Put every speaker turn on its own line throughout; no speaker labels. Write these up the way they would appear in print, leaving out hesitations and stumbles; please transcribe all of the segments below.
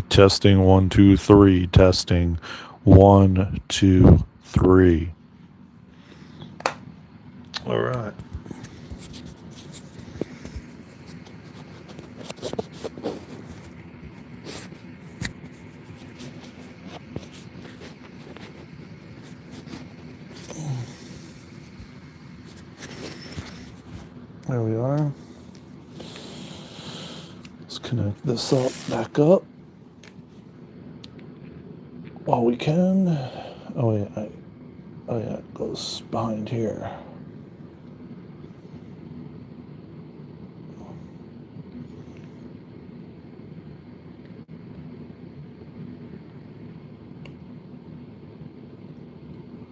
Testing 1, 2, 3. Testing 1, 2, 3. All right. There we are. Let's connect this up, back up. Oh, we can. Oh yeah. Oh yeah. It goes behind here.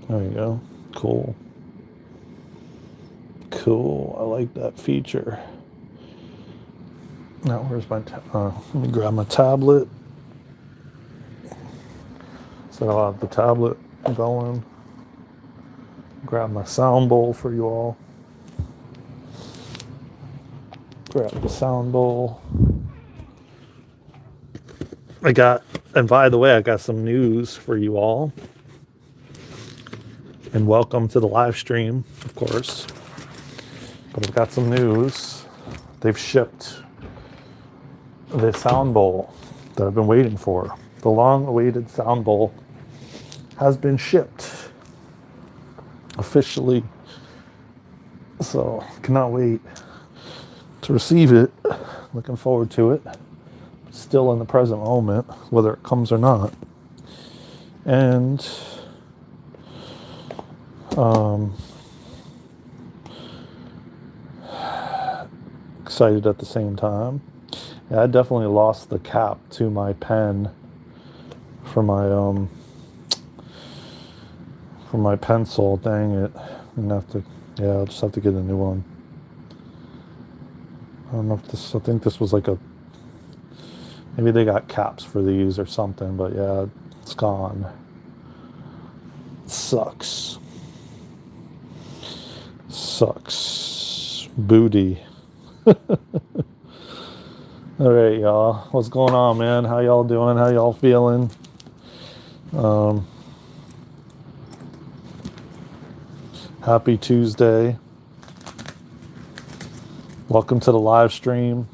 There you go. Cool. Cool. I like that feature. Now, where's my? Let me grab my tablet. So I'll have the tablet going. Grab my sound bowl for you all. Grab the sound bowl. And by the way, I got some news for you all. And welcome to the live stream, of course. But I've got some news. They've shipped the sound bowl that I've been waiting for. The long-awaited sound bowl has been shipped officially. So cannot wait to receive it. Looking forward to it. Still in the present moment, whether it comes or not. And excited at the same time. Yeah, I definitely lost the cap to my pen for my pencil. Dang it. I'll just have to get a new one. I don't know if I think this was like maybe they got caps for these or something, but yeah, it's gone. It sucks. Booty. All right, y'all. What's going on, man? How y'all doing? How y'all feeling? Happy Tuesday. Welcome to the live stream.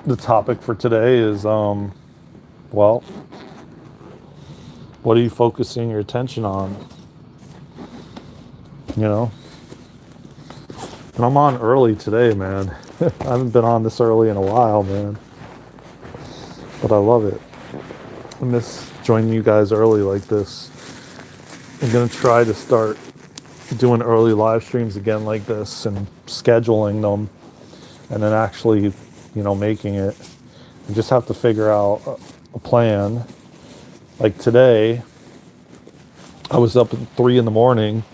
The topic for today is, what are you focusing your attention on? You know? And I'm on early today, man. I haven't been on this early in a while, man. But I love it. I miss joining you guys early like this. I'm going to try to start doing early live streams again like this and scheduling them and then actually, making it. You just have to figure out a plan. Like today, I was up at 3 in the morning,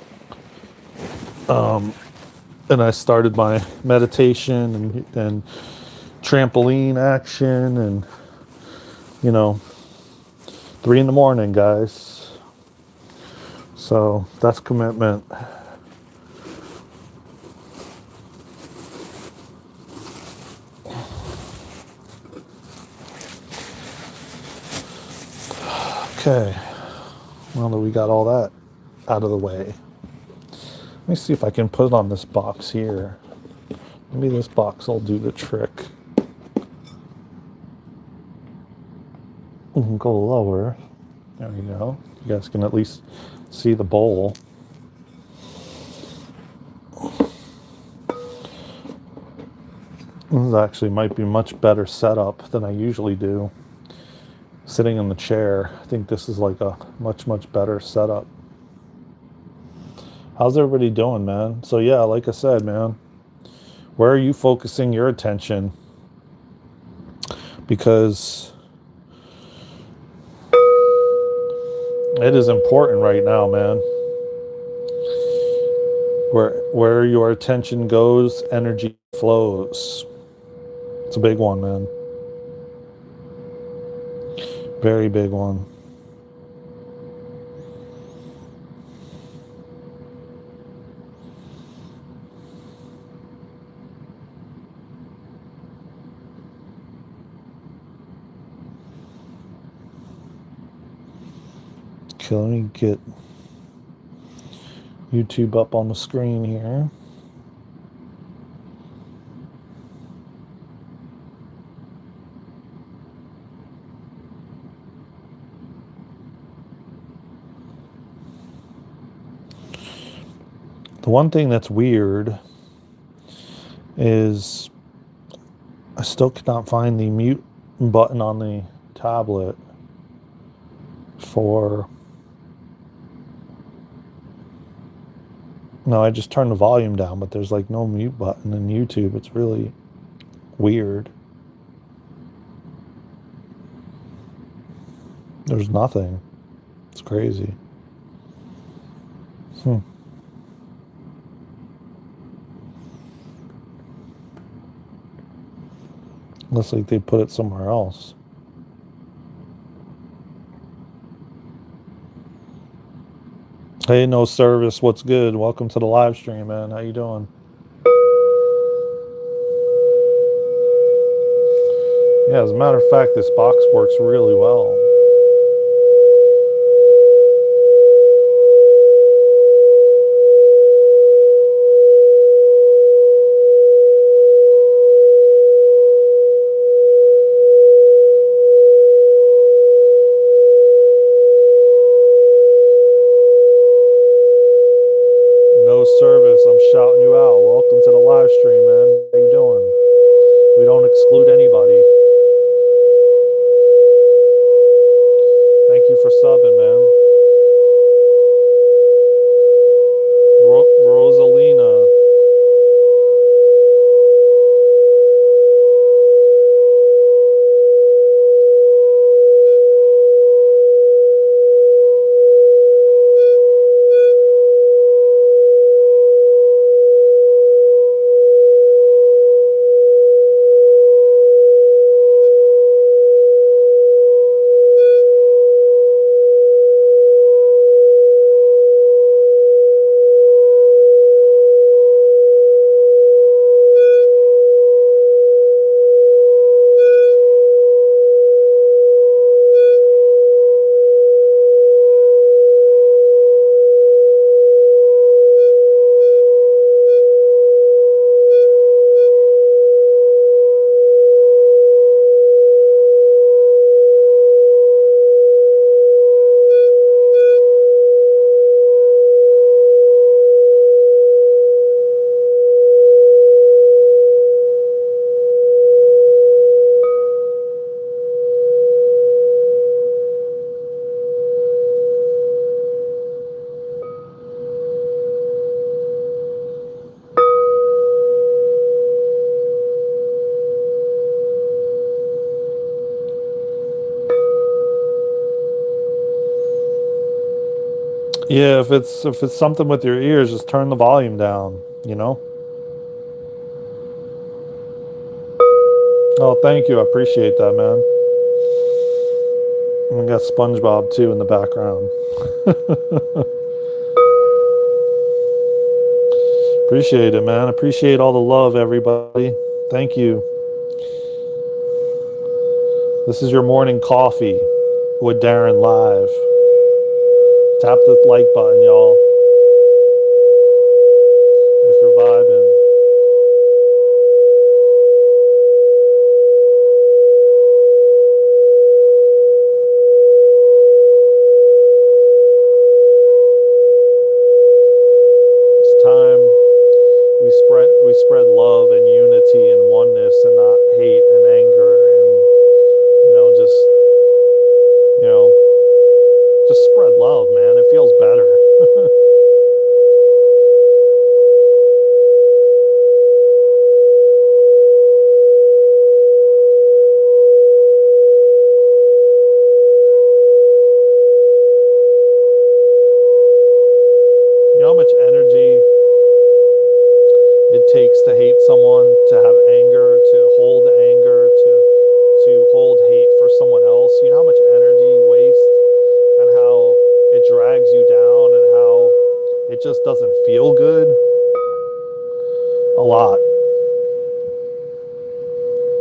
and I started my meditation and trampoline action, and 3 in the morning, guys. So that's commitment. Okay, now that we got all that out of the way, let me see if I can put it on this box here. Maybe this box will do the trick. We can go lower. There we go. You guys can at least see the bowl. This actually might be much better setup than I usually do. Sitting in the chair, I think this is like a much better setup. How's everybody doing, man? So yeah, like I said, man, where are you focusing your attention? Because it is important right now, man. Where your attention goes, energy flows. It's a big one, man. Very big one. Okay, let me get YouTube up on the screen here. The one thing that's weird is I still cannot find the mute button on the tablet for... No, I just turned the volume down, but there's like no mute button in YouTube. It's really weird. There's nothing. It's crazy. Looks like they put it somewhere else. Hey, no service. What's good? Welcome to the live stream, man. How you doing? Yeah, as a matter of fact, this box works really well. No service. I'm shouting you out. Welcome to the live stream, man. How you doing? We don't exclude anybody. Thank you for subbing, man. Rosalina. Yeah, if it's something with your ears, just turn the volume down, you know? Oh, thank you. I appreciate that, man. And we got SpongeBob too in the background. Appreciate it, man. Appreciate all the love, everybody. Thank you. This is your morning coffee with Daren live. Tap the like button, y'all. If you're vibing. It's time we spread love and unity and oneness and not hate and anger and just spread love, man. It feels better. You know how much energy it takes to hate someone, to have anger, to hold hate for someone else? You know how much energy you waste and how it drags you down and how it just doesn't feel good? A lot.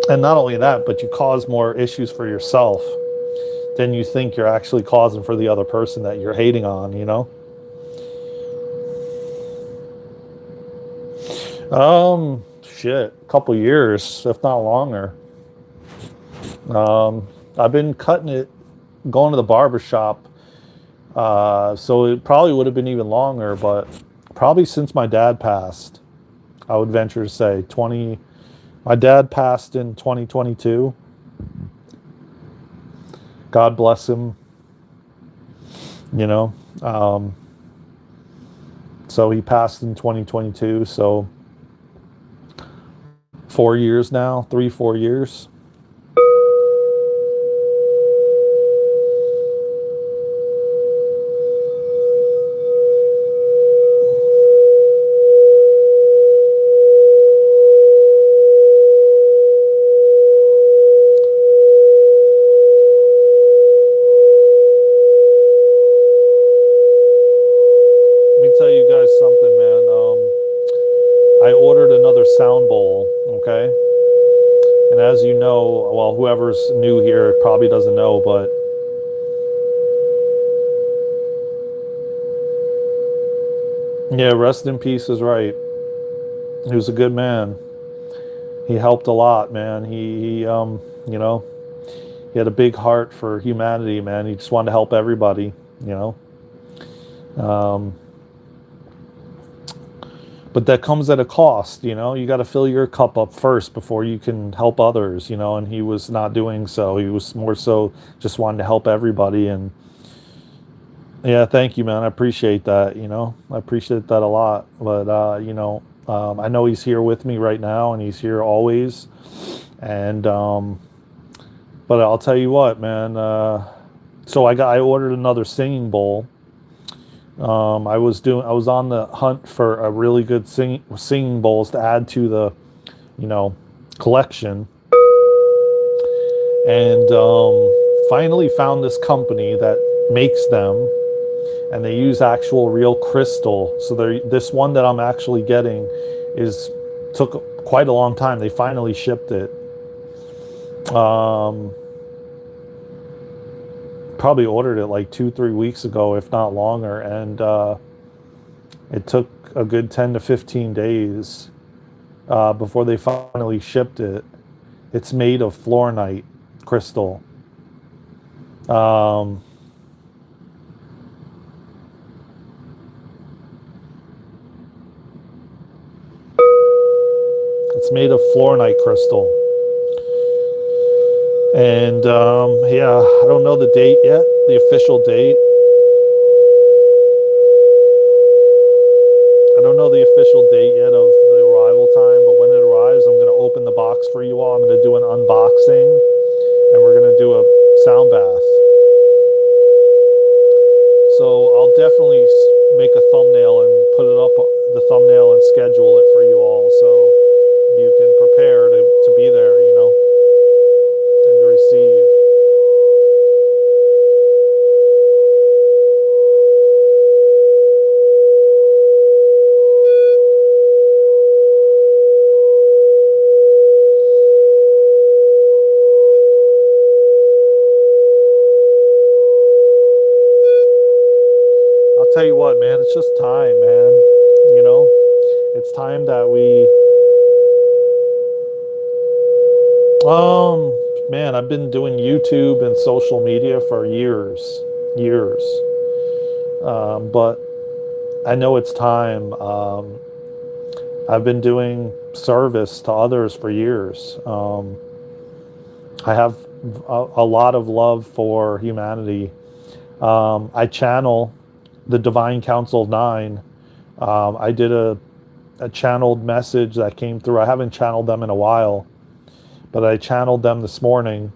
And not only that, but you cause more issues for yourself. than you think you're actually causing for the other person that you're hating on, you know? Shit, a couple years, if not longer. I've been cutting it, going to the barber shop. So it probably would have been even longer, but probably since my dad passed, I would venture to say 20. My dad passed in 2022. God bless him, you know. So he passed in 2022. So 4 years now, 3, 4 years. Let me tell you guys something, man. I ordered another sound bowl, okay? And as you know, well, whoever's new here probably doesn't know, but yeah, rest in peace is right. He was a good man. He helped a lot, man. You know, he had a big heart for humanity, man. He just wanted to help everybody, you know. Um, but that comes at a cost, you know. You got to fill your cup up first before you can help others, you know. And he was not doing so. He was more so just wanting to help everybody. And yeah, thank you, man. I appreciate that. You know, I appreciate that a lot. But you know, I know he's here with me right now, and he's here always. And but I'll tell you what, man. So I ordered another singing bowl. I was on the hunt for a really good singing bowls to add to the, you know, collection, and finally found this company that makes them, and they use actual real crystal. So this one that I'm actually getting took quite a long time. They finally shipped it. Probably ordered it like 2, 3 weeks ago, if not longer, and it took a good 10 to 15 days before they finally shipped it. It's made of fluorite crystal. It's made of fluorite crystal. And yeah, I don't know the date yet, the official date. I don't know the official date yet of the arrival time, but when it arrives, I'm going to open the box for you all. I'm going to do an unboxing, and we're going to do a sound bath. So I'll definitely make a thumbnail and put it up, the thumbnail, and schedule it for you all, so you can prepare to be there, you know, and to receive. I'll tell you what, man, it's just time, man. You know, it's time that man, I've been doing YouTube and social media for years. But I know it's time. I've been doing service to others for years. I have a lot of love for humanity. I channel the Divine Council of Nine. I did a channeled message that came through. I haven't channeled them in a while, but I channeled them this morning.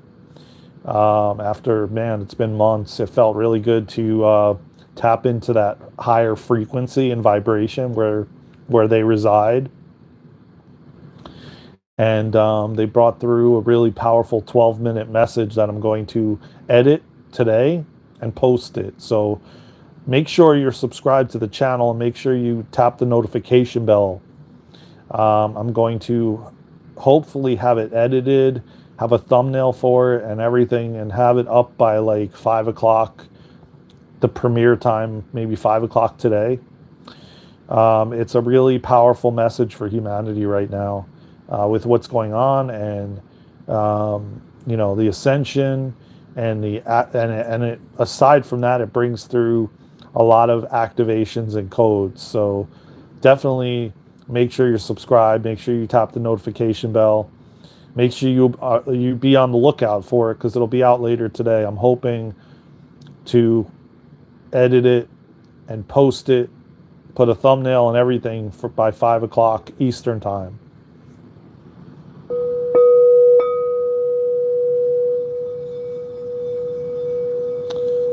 After, man, it's been months. It felt really good to tap into that higher frequency and vibration where they reside. And they brought through a really powerful 12-minute message that I'm going to edit today and post it. So make sure you're subscribed to the channel and make sure you tap the notification bell. I'm going to hopefully have it edited, have a thumbnail for it and everything, and have it up by like 5 o'clock, the premiere time, maybe 5 o'clock today. It's a really powerful message for humanity right now, with what's going on, and the ascension, and aside from that, it brings through a lot of activations and codes. So definitely make sure you're subscribed. Make sure you tap the notification bell. Make sure you be on the lookout for it, because it'll be out later today. I'm hoping to edit it and post it, put a thumbnail and everything by 5 o'clock Eastern time.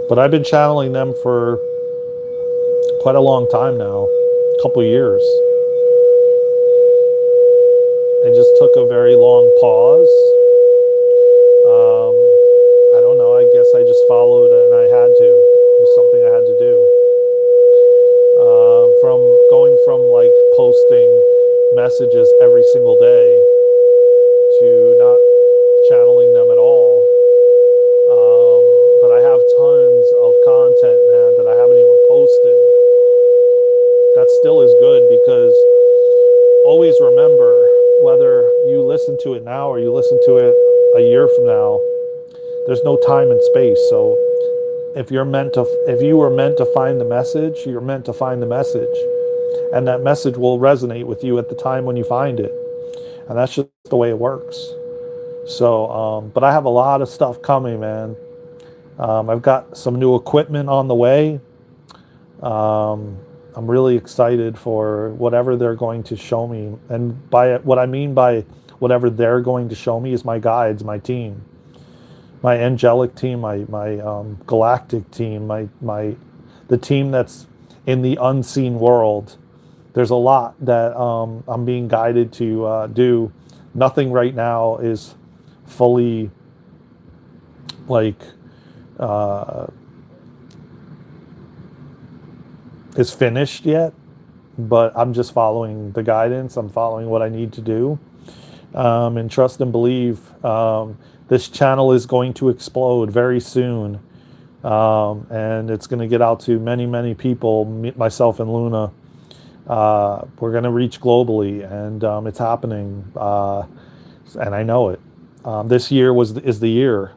But I've been channeling them for quite a long time now, a couple years. I just took a very long pause. I don't know, I guess I just followed, and I had to. It was something I had to do. From going from like posting messages every single day to not channeling them at all. But I have tons of content, man, that I haven't even posted. That still is good, because always remember, whether you listen to it now or you listen to it a year from now, there's no time and space. So if you were meant to find the message, you're meant to find the message, and that message will resonate with you at the time when you find it, and that's just the way it works. So, but I have a lot of stuff coming, man. I've got some new equipment on the way. I'm really excited for whatever they're going to show me, and by what I mean by whatever they're going to show me is my guides, my team. My angelic team, my galactic team, the team that's in the unseen world. There's a lot that I'm being guided to do. Nothing right now is fully is finished yet, but I'm just following the guidance. I'm following what I need to do, and trust and believe. This channel is going to explode very soon, and it's going to get out to many, many people, myself and Luna. We're going to reach globally, and it's happening, and I know it. This year is the year.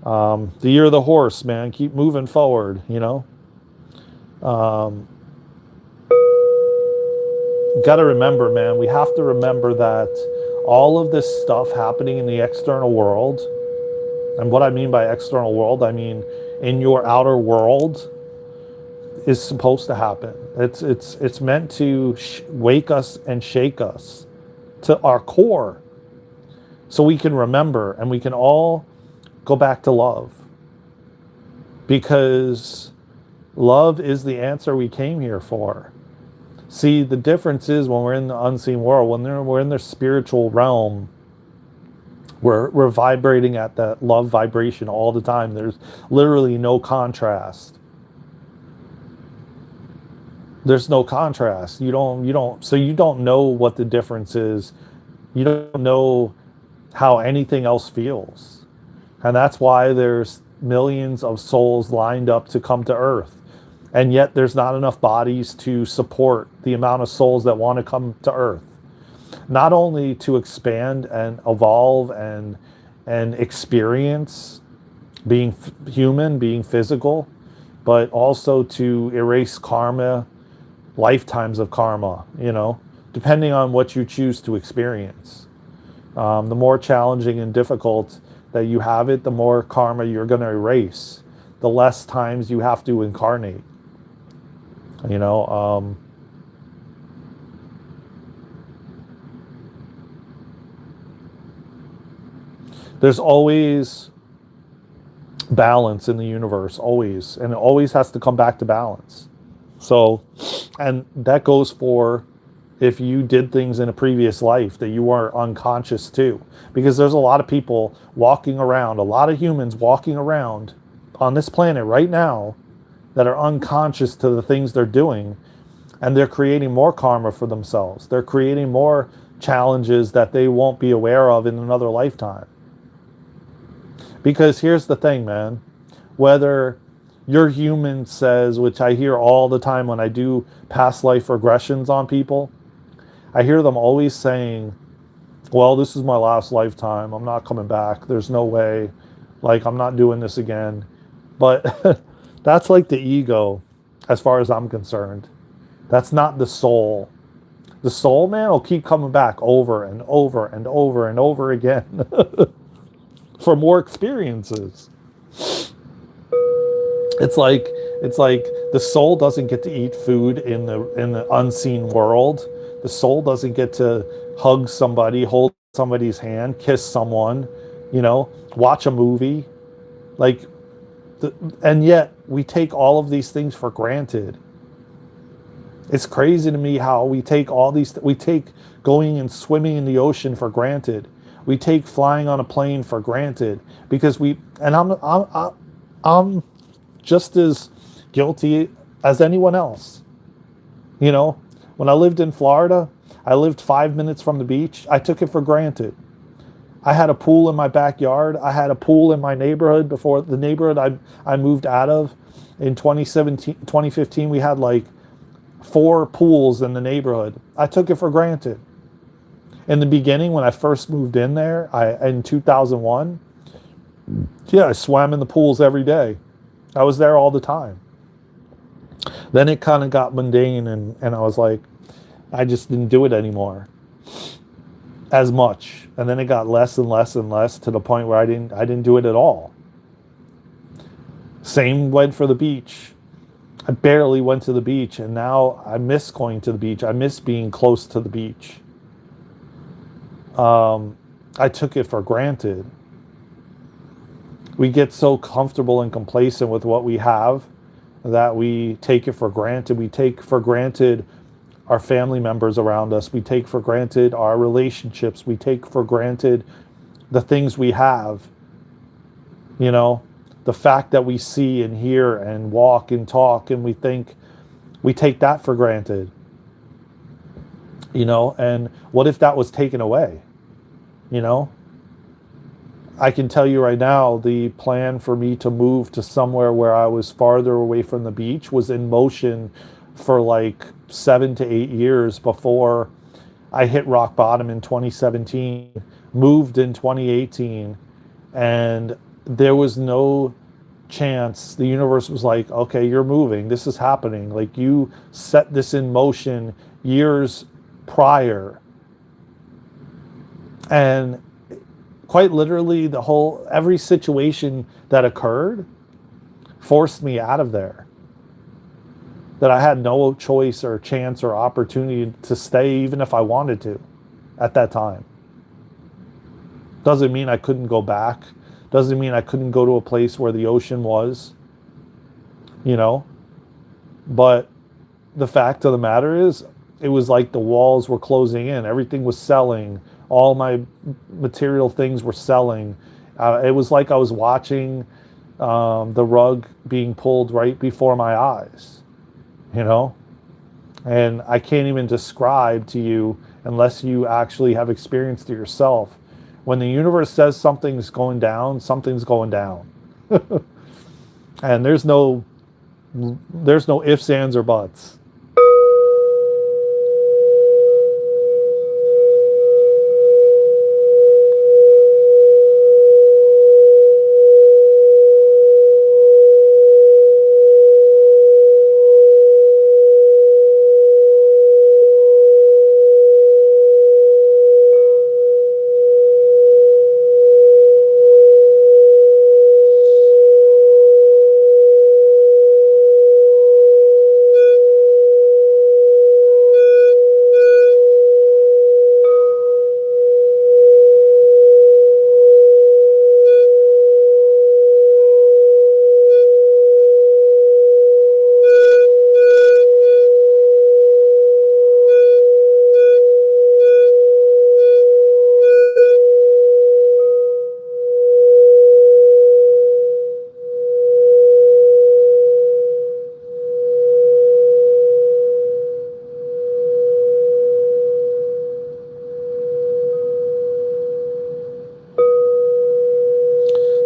The year of the horse, man. Keep moving forward, Got to remember, man, we have to remember that all of this stuff happening in the external world, and what I mean by external world, I mean in your outer world, is supposed to happen. It's meant to wake us and shake us to our core, so we can remember, and we can all go back to love, because love is the answer we came here for. See, the difference is when we're in the unseen world, when we're in the spiritual realm, we're vibrating at that love vibration all the time. There's literally no contrast. There's no contrast. So you don't know what the difference is. You don't know how anything else feels. And that's why there's millions of souls lined up to come to Earth. And yet there's not enough bodies to support the amount of souls that want to come to Earth. Not only to expand and evolve and experience being human, being physical, but also to erase karma, lifetimes of karma, depending on what you choose to experience. The more challenging and difficult that you have it, the more karma you're going to erase, the less times you have to incarnate. There's always balance in the universe, always, and it always has to come back to balance. So, and that goes for if you did things in a previous life that you were unconscious to, because there's a lot of people walking around, a lot of humans walking around on this planet right now that are unconscious to the things they're doing, and they're creating more karma for themselves. They're creating more challenges that they won't be aware of in another lifetime. Because here's the thing, man. Whether your human says, which I hear all the time when I do past life regressions on people, I hear them always saying, well, this is my last lifetime. I'm not coming back. There's no way. Like, I'm not doing this again. But that's like the ego, as far as I'm concerned. That's not the soul. The soul, man, will keep coming back over and over and over and over again for more experiences. It's like the soul doesn't get to eat food in the unseen world. The soul doesn't get to hug somebody, hold somebody's hand, kiss someone, watch a movie. Like, and yet we take all of these things for granted. It's crazy to me how we take we take going and swimming in the ocean for granted. We take flying on a plane for granted because and I'm just as guilty as anyone else. When I lived in Florida, I lived 5 minutes from the beach. I took it for granted. I had a pool in my backyard. I had a pool in my neighborhood before the neighborhood I moved out of. In 2015, we had like 4 pools in the neighborhood. I took it for granted. In the beginning, when I first moved in there, in 2001, I swam in the pools every day. I was there all the time. Then it kind of got mundane, and I was like, I just didn't do it anymore as much. And then it got less and less and less to the point where I didn't do it at all. Same went for the beach. I barely went to the beach, and now I miss going to the beach. I miss being close to the beach. I took it for granted. We get so comfortable and complacent with what we have that we take it for granted. We take for granted our family members around us. We take for granted our relationships. We take for granted the things we have. The fact that we see and hear and walk and talk, and we take that for granted. And what if that was taken away? I can tell you right now, the plan for me to move to somewhere where I was farther away from the beach was in motion for like 7 to 8 years before I hit rock bottom in 2017, moved in 2018, and there was no chance. The universe was like, okay, you're moving. This is happening. Like, you set this in motion years prior. And quite literally, every situation that occurred forced me out of there. That I had no choice or chance or opportunity to stay, even if I wanted to, at that time. Doesn't mean I couldn't go back. Doesn't mean I couldn't go to a place where the ocean was. But the fact of the matter is, it was like the walls were closing in. Everything was selling. All my material things were selling. It was like I was watching the rug being pulled right before my eyes. And I can't even describe to you unless you actually have experienced it yourself. When the universe says something's going down, something's going down. And there's no ifs, ands, or buts.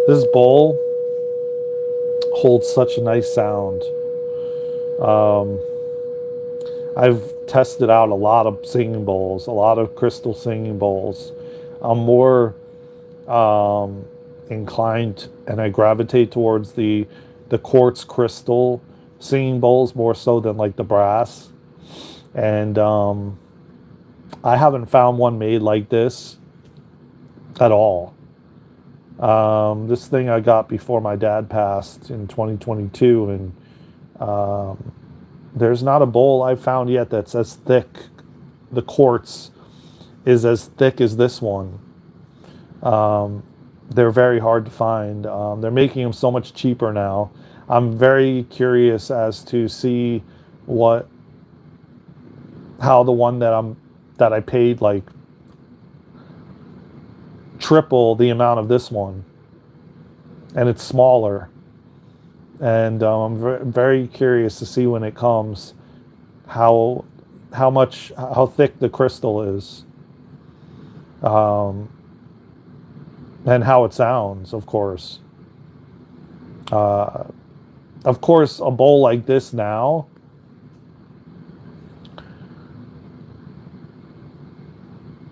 This bowl holds such a nice sound. Um, I've tested out a lot of singing bowls, a lot of crystal singing bowls. I'm more inclined, and I gravitate towards the quartz crystal singing bowls more so than like the brass. And I haven't found one made like this at all. This thing I got before my dad passed in 2022, and there's not a bowl I've found yet that's as thick. The quartz is as thick as this one. They're very hard to find. They're making them so much cheaper now. I'm very curious as to see what how the one that I paid like triple the amount of this one, and it's smaller. And I'm very curious to see when it comes how how thick the crystal is, um, and how it sounds. Uh, of course, a bowl like this now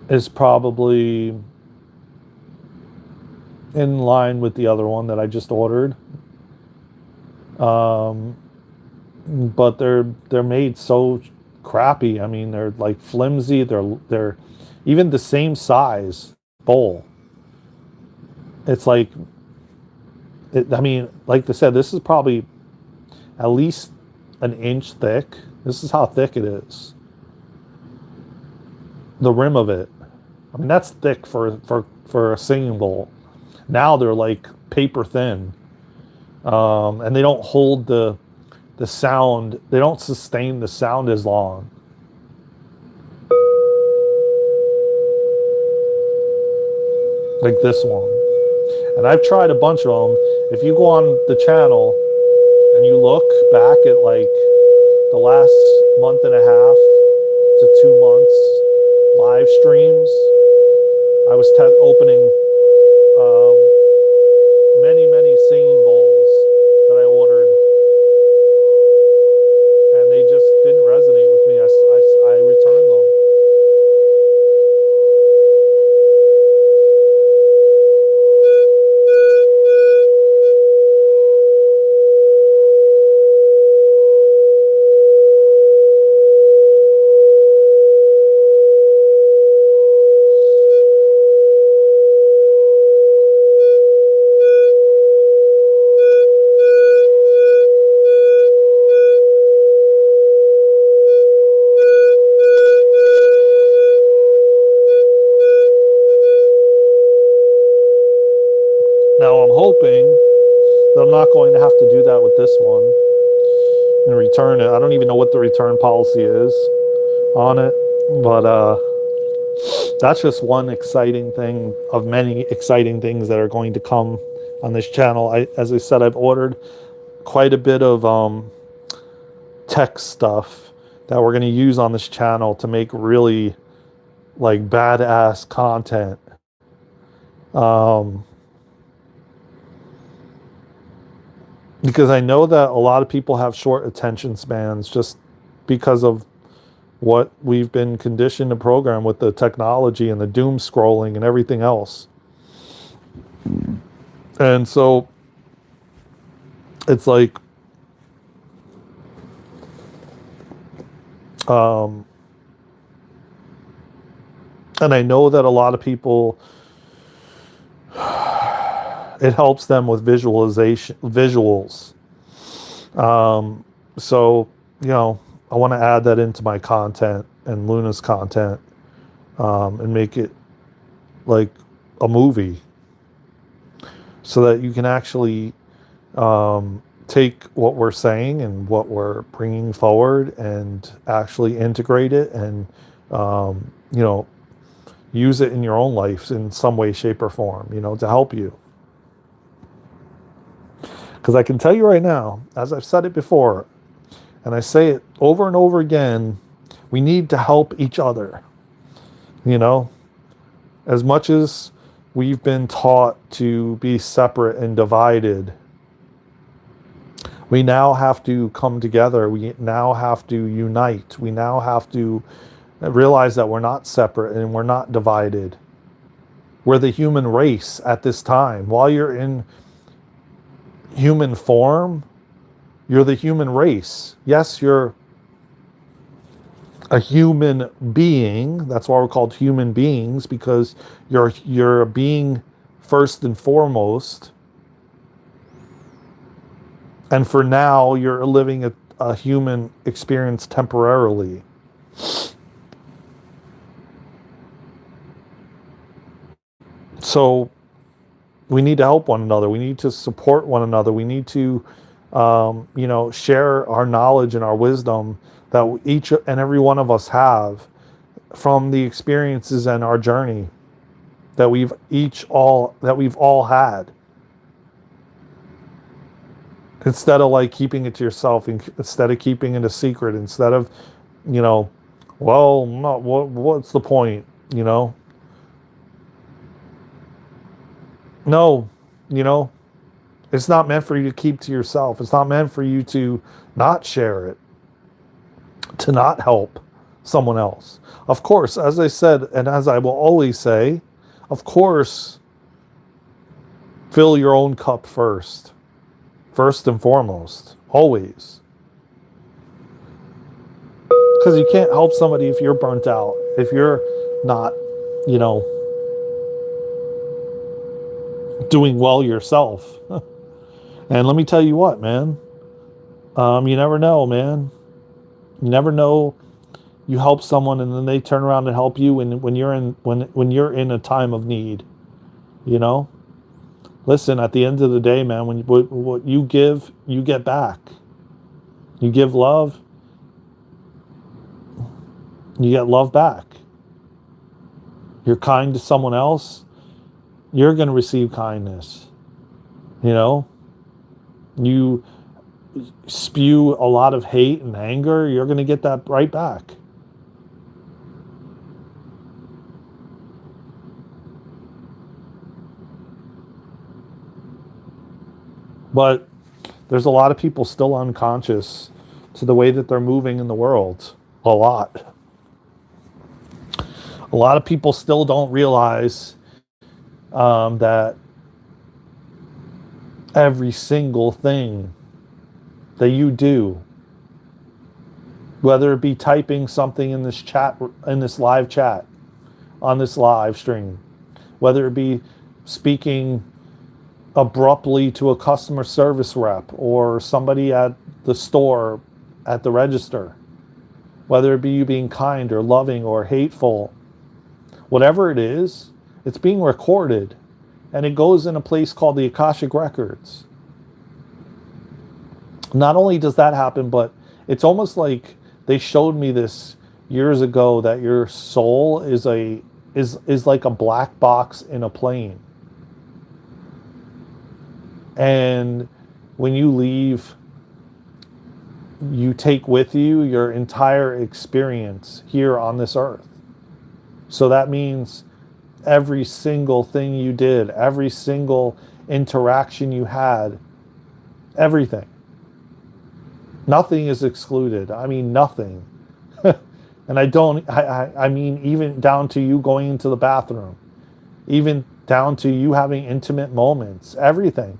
is probably in line with the other one that I just ordered. Um, but they're made so crappy. I mean, they're like flimsy. They're even the same size bowl. It's like I mean, like I said, this is probably at least an inch thick. This is how thick it is. The rim of it. I mean, that's thick for a singing bowl. Now they're like paper thin, and they don't hold the sound. They don't sustain the sound as long. Like this one. And I've tried a bunch of them. If you go on the channel and you look back at like the last month and a half to 2 months live streams, I was opening many singing bowls that I ordered, and they just didn't resonate with me. I returned them. Now I'm hoping that I'm not going to have to do that with this one and return it. I don't even know what the return policy is on it, but that's just one exciting thing of many exciting things that are going to come on this channel. As I said, I've ordered quite a bit of tech stuff that we're going to use on this channel to make really like badass content. Because I know that a lot of people have short attention spans just because of what we've been conditioned to program with the technology and the doom scrolling and everything else. And so it's like and I know that a lot of people, it helps them with visuals. So, you know, I want to add that into my content and Luna's content, and make it like a movie so that you can actually take what we're saying and what we're bringing forward and actually integrate it and, you know, use it in your own life in some way, shape, or form, you know, to help you. Because I can tell you right now, as I've said it before, and I say it over and over again, we need to help each other. You know, as much as We've been taught to be separate and divided. We now have to come together. We now have to unite. We now have to realize that we're not separate and we're not divided. We're the human race at this time. While you're in human form, you're the human race. Yes, you're a human being. That's why we're called human beings, because you're a being first and foremost. And for now, you're living a human experience temporarily. So we need to help one another. We need to support one another. We need to, share our knowledge and our wisdom that each and every one of us have from the experiences and our journey that we've all had. Instead of like keeping it to yourself, instead of keeping it a secret, instead of, well, what's the point, No, it's not meant for you to keep to yourself. It's not meant for you to not share it, to not help someone else. Of course, as I said, and as I will always say, of course, fill your own cup first and foremost, always. Because you can't help somebody if you're burnt out, if you're not, doing well yourself. And let me tell you what, man, you never know, man. You never know. You help someone and then they turn around and help you when you're in a time of need. Listen, at the end of the day, man, when what you give, you get back. You give love, you get love back. You're kind to someone else, you're going to receive kindness. You spew a lot of hate and anger, you're going to get that right back. But there's a lot of people still unconscious to the way that they're moving in the world. A lot. A lot of people still don't realize that every single thing that you do, whether it be typing something in this chat, in this live chat, on this live stream, whether it be speaking abruptly to a customer service rep or somebody at the store at the register, whether it be you being kind or loving or hateful, whatever it is, it's being recorded and it goes in a place called the Akashic Records. Not only does that happen, but it's almost like they showed me this years ago, that your soul is like a black box in a plane. And when you leave, you take with you your entire experience here on this earth. So that means every single thing you did, every single interaction you had, everything. Nothing is excluded. I mean, nothing. And I mean, even down to you going into the bathroom, even down to you having intimate moments, everything.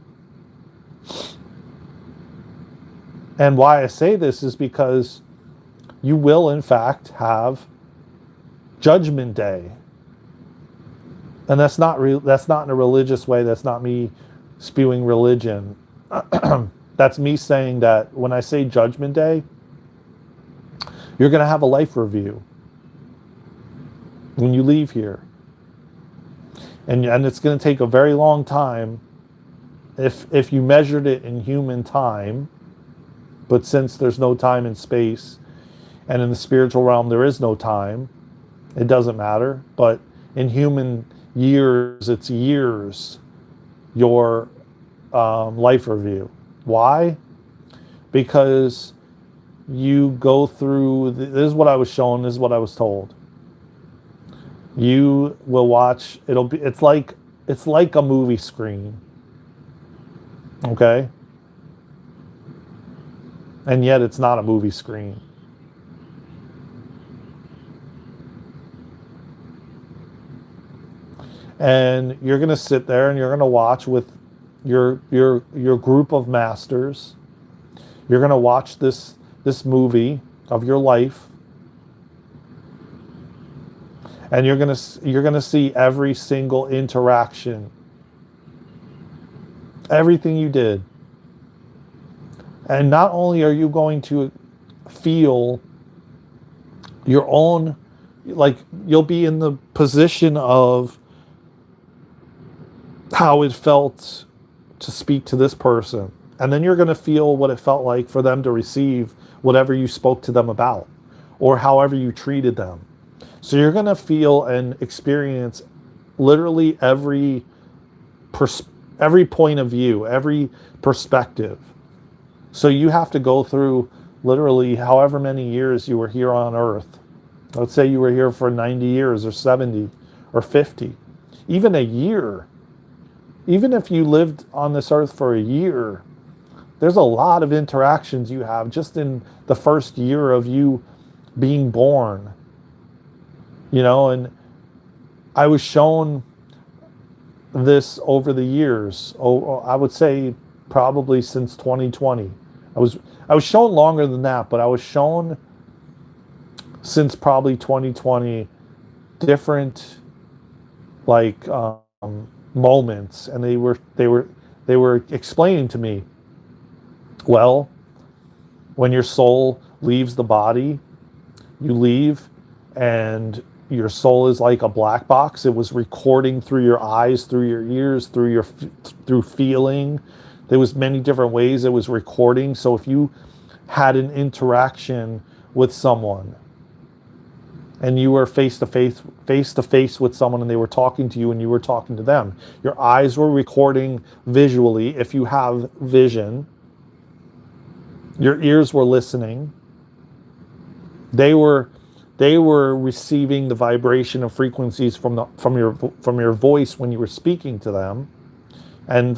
And why I say this is because you will, in fact, have Judgment Day. And that's not in a religious way. That's not me spewing religion. That's me saying that when I say Judgment Day, you're going to have a life review when you leave here. And it's going to take a very long time if you measured it in human time. But since there's no time and space, and in the spiritual realm there is no time, it doesn't matter. But in human years, it's years, your life review. Why? Because you go through, this is what I was shown, this is what I was told. You will watch, it's like it's like a movie screen. Okay? And yet it's not a movie screen. And you're going to sit there and you're going to watch with your group of masters. You're going to watch this movie of your life, and you're going to see every single interaction, everything you did. And not only are you going to feel your own, like, you'll be in the position of how it felt to speak to this person. And then you're going to feel what it felt like for them to receive whatever you spoke to them about, or however you treated them. So you're going to feel and experience literally every point of view, every perspective. So you have to go through literally however many years you were here on earth. Let's say you were here for 90 years or 70 or 50, even a year. Even if you lived on this earth for a year, there's a lot of interactions you have just in the first year of you being born. You know, and I was shown this over the years. Oh, I would say probably since 2020. I was shown longer than that, but I was shown since probably 2020 different like moments, and they were explaining to me, well, when your soul leaves the body, you leave, and your soul is like a black box. It was recording through your eyes, through your ears, through feeling. There was many different ways it was recording. So if you had an interaction with someone, and you were face to face with someone, and they were talking to you and you were talking to them, your eyes were recording visually if you have vision. Your ears were listening. They were receiving the vibration of frequencies from your voice when you were speaking to them, and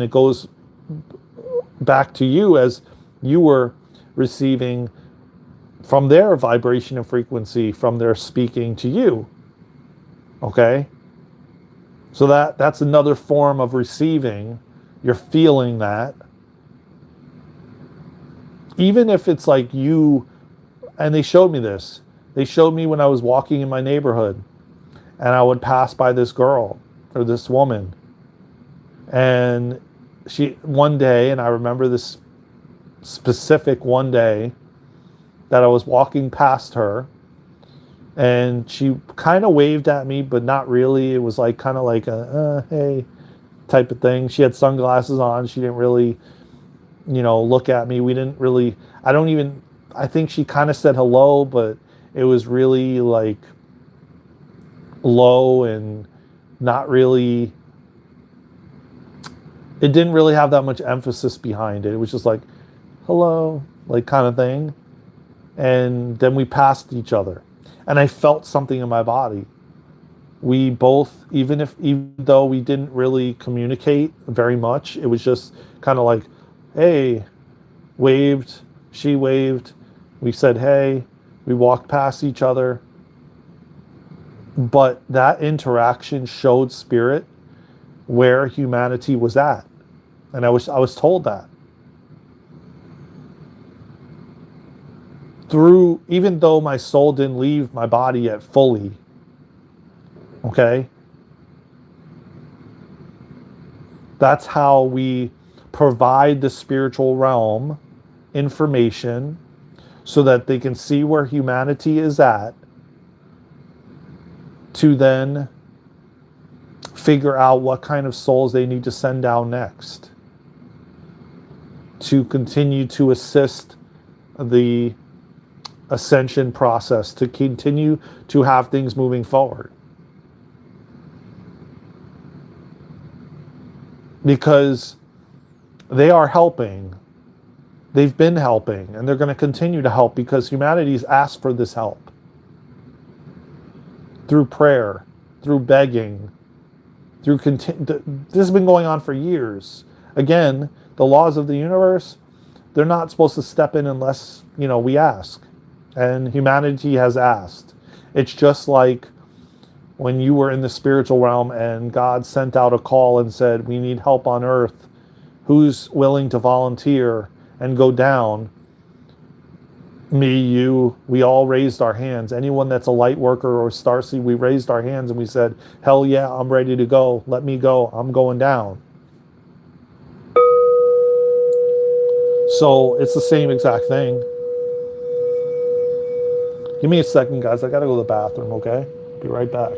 it goes back to you as you were receiving from their vibration and frequency from their speaking to you. Okay? So that's another form of receiving. You're feeling that. Even if it's like you, and they showed me this. They showed me when I was walking in my neighborhood, and I would pass by this girl or this woman. And one day, and I remember this specific one day, that I was walking past her, and she kind of waved at me, but not really. It was like kind of like a hey type of thing. She had sunglasses on. She didn't really, look at me. We didn't really, I think she kind of said hello, but it was really like low and not really, it didn't really have that much emphasis behind it. It was just like, hello, like kind of thing. And then we passed each other, and I felt something in my body. We both, even though we didn't really communicate very much, it was just kind of like, hey, waved, she waved, we said hey, we walked past each other. But that interaction showed spirit where humanity was at. And I was told that. Even though my soul didn't leave my body yet fully, okay? That's how we provide the spiritual realm information so that they can see where humanity is at, to then figure out what kind of souls they need to send down next to continue to assist the ascension process, to continue to have things moving forward. Because they are helping. They've been helping, and they're going to continue to help because humanity's asked for this help. Through prayer, through begging, This has been going on for years. Again, the laws of the universe, they're not supposed to step in unless, we ask. And humanity has asked. It's just like when you were in the spiritual realm and God sent out a call and said, we need help on earth. Who's willing to volunteer and go down? Me, you, we all raised our hands. Anyone that's a light worker or starseed, we raised our hands and we said, hell yeah, I'm ready to go. Let me go. I'm going down. So it's the same exact thing. Give me a second, guys. I gotta go to the bathroom, okay? Be right back.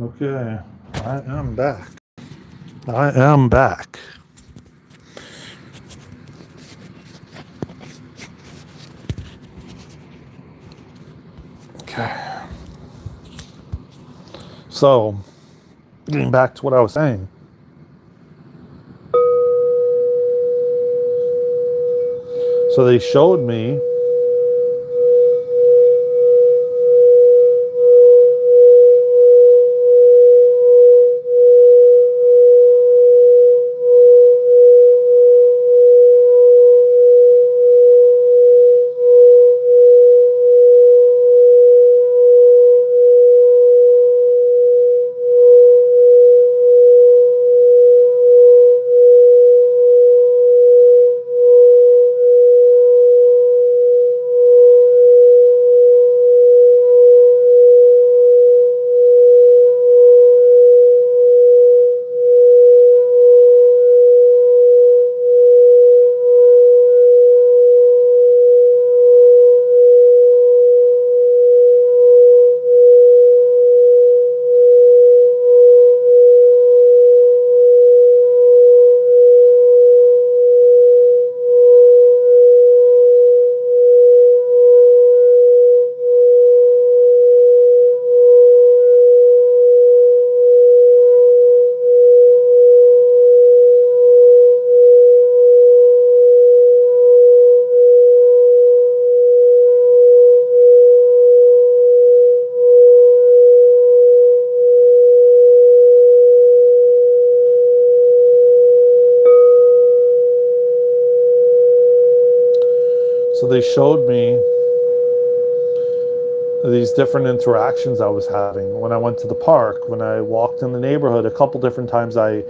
Okay, I am back. I am back. Okay. So, getting back to what I was saying. So they showed me So they showed me these different interactions I was having when I went to the park, when I walked in the neighborhood. A couple different times I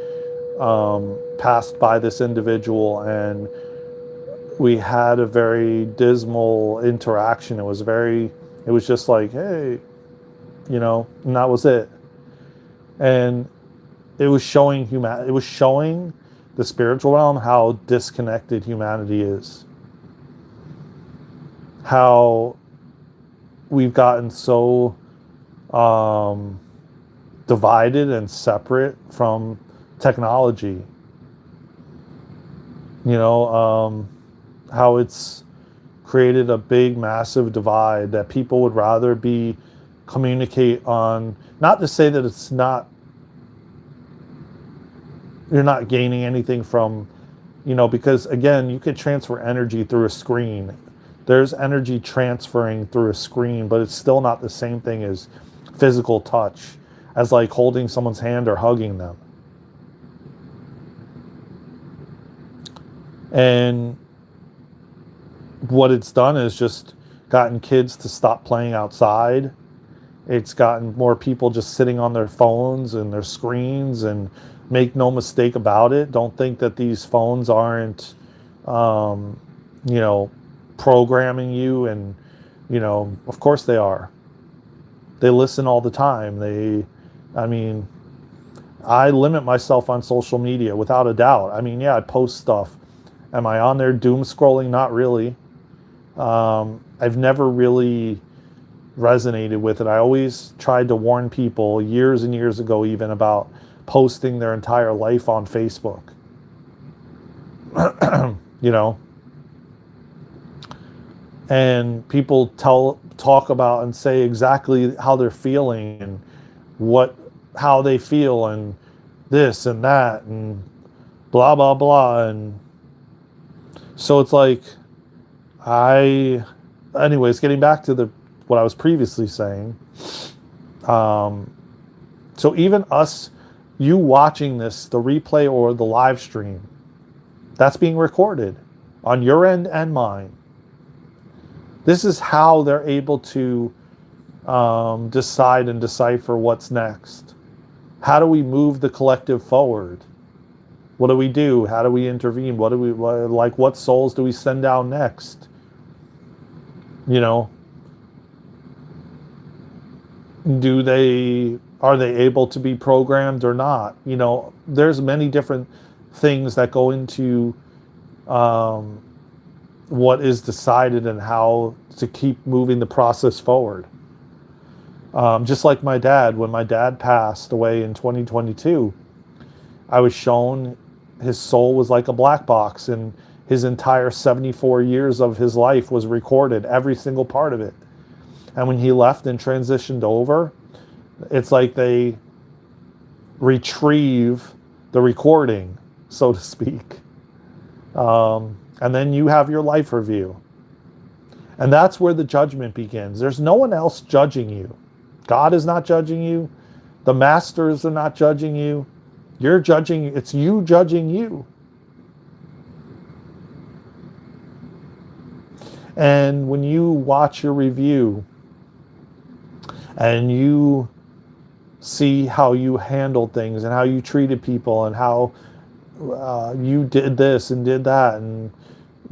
passed by this individual and we had a very dismal interaction. It was just like, hey. and that was it. And it was showing it was showing the spiritual realm how disconnected humanity is. How we've gotten so divided and separate from technology. How it's created a big, massive divide that people would rather communicate on. Not to say that you're not gaining anything from, because again, you could transfer energy through a screen. There's energy transferring through a screen, but it's still not the same thing as physical touch, as like holding someone's hand or hugging them. And what it's done is just gotten kids to stop playing outside. It's gotten more people just sitting on their phones and their screens, and make no mistake about it, don't think that these phones aren't, programming you. And, of course they are. They listen all the time. I limit myself on social media without a doubt. I post stuff. Am I on there doom scrolling? Not really. I've never really resonated with it. I always tried to warn people years and years ago even about posting their entire life on Facebook. And people talk about and say exactly how they're feeling and how they feel and this and that and blah blah blah. And so it's like, anyways, getting back to what I was previously saying. So even you watching this, the replay or the live stream, that's being recorded on your end and mine. This is how they're able to decide and decipher what's next. How do we move the collective forward? What do we do? How do we intervene? What souls do we send down next? Are they able to be programmed or not? There's many different things that go into what is decided and how to keep moving the process forward. Just like my dad, when my dad passed away in 2022, I was shown his soul was like a black box, and his entire 74 years of his life was recorded, every single part of it. And when he left and transitioned over, it's like they retrieve the recording, so to speak. And then you have your life review. And that's where the judgment begins. There's no one else judging you. God is not judging you. The masters are not judging you. It's you judging you. And when you watch your review and you see how you handled things and how you treated people and how you did this and did that and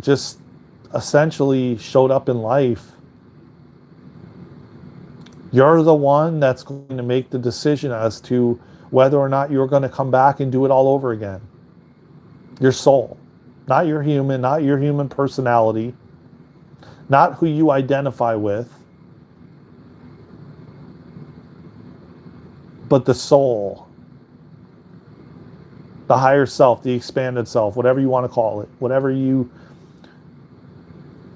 just essentially showed up in life, you're the one that's going to make the decision as to whether or not you're going to come back and do it all over again. Your soul, not your human personality, not who you identify with, but the soul, the higher self, the expanded self, whatever you want to call it, whatever you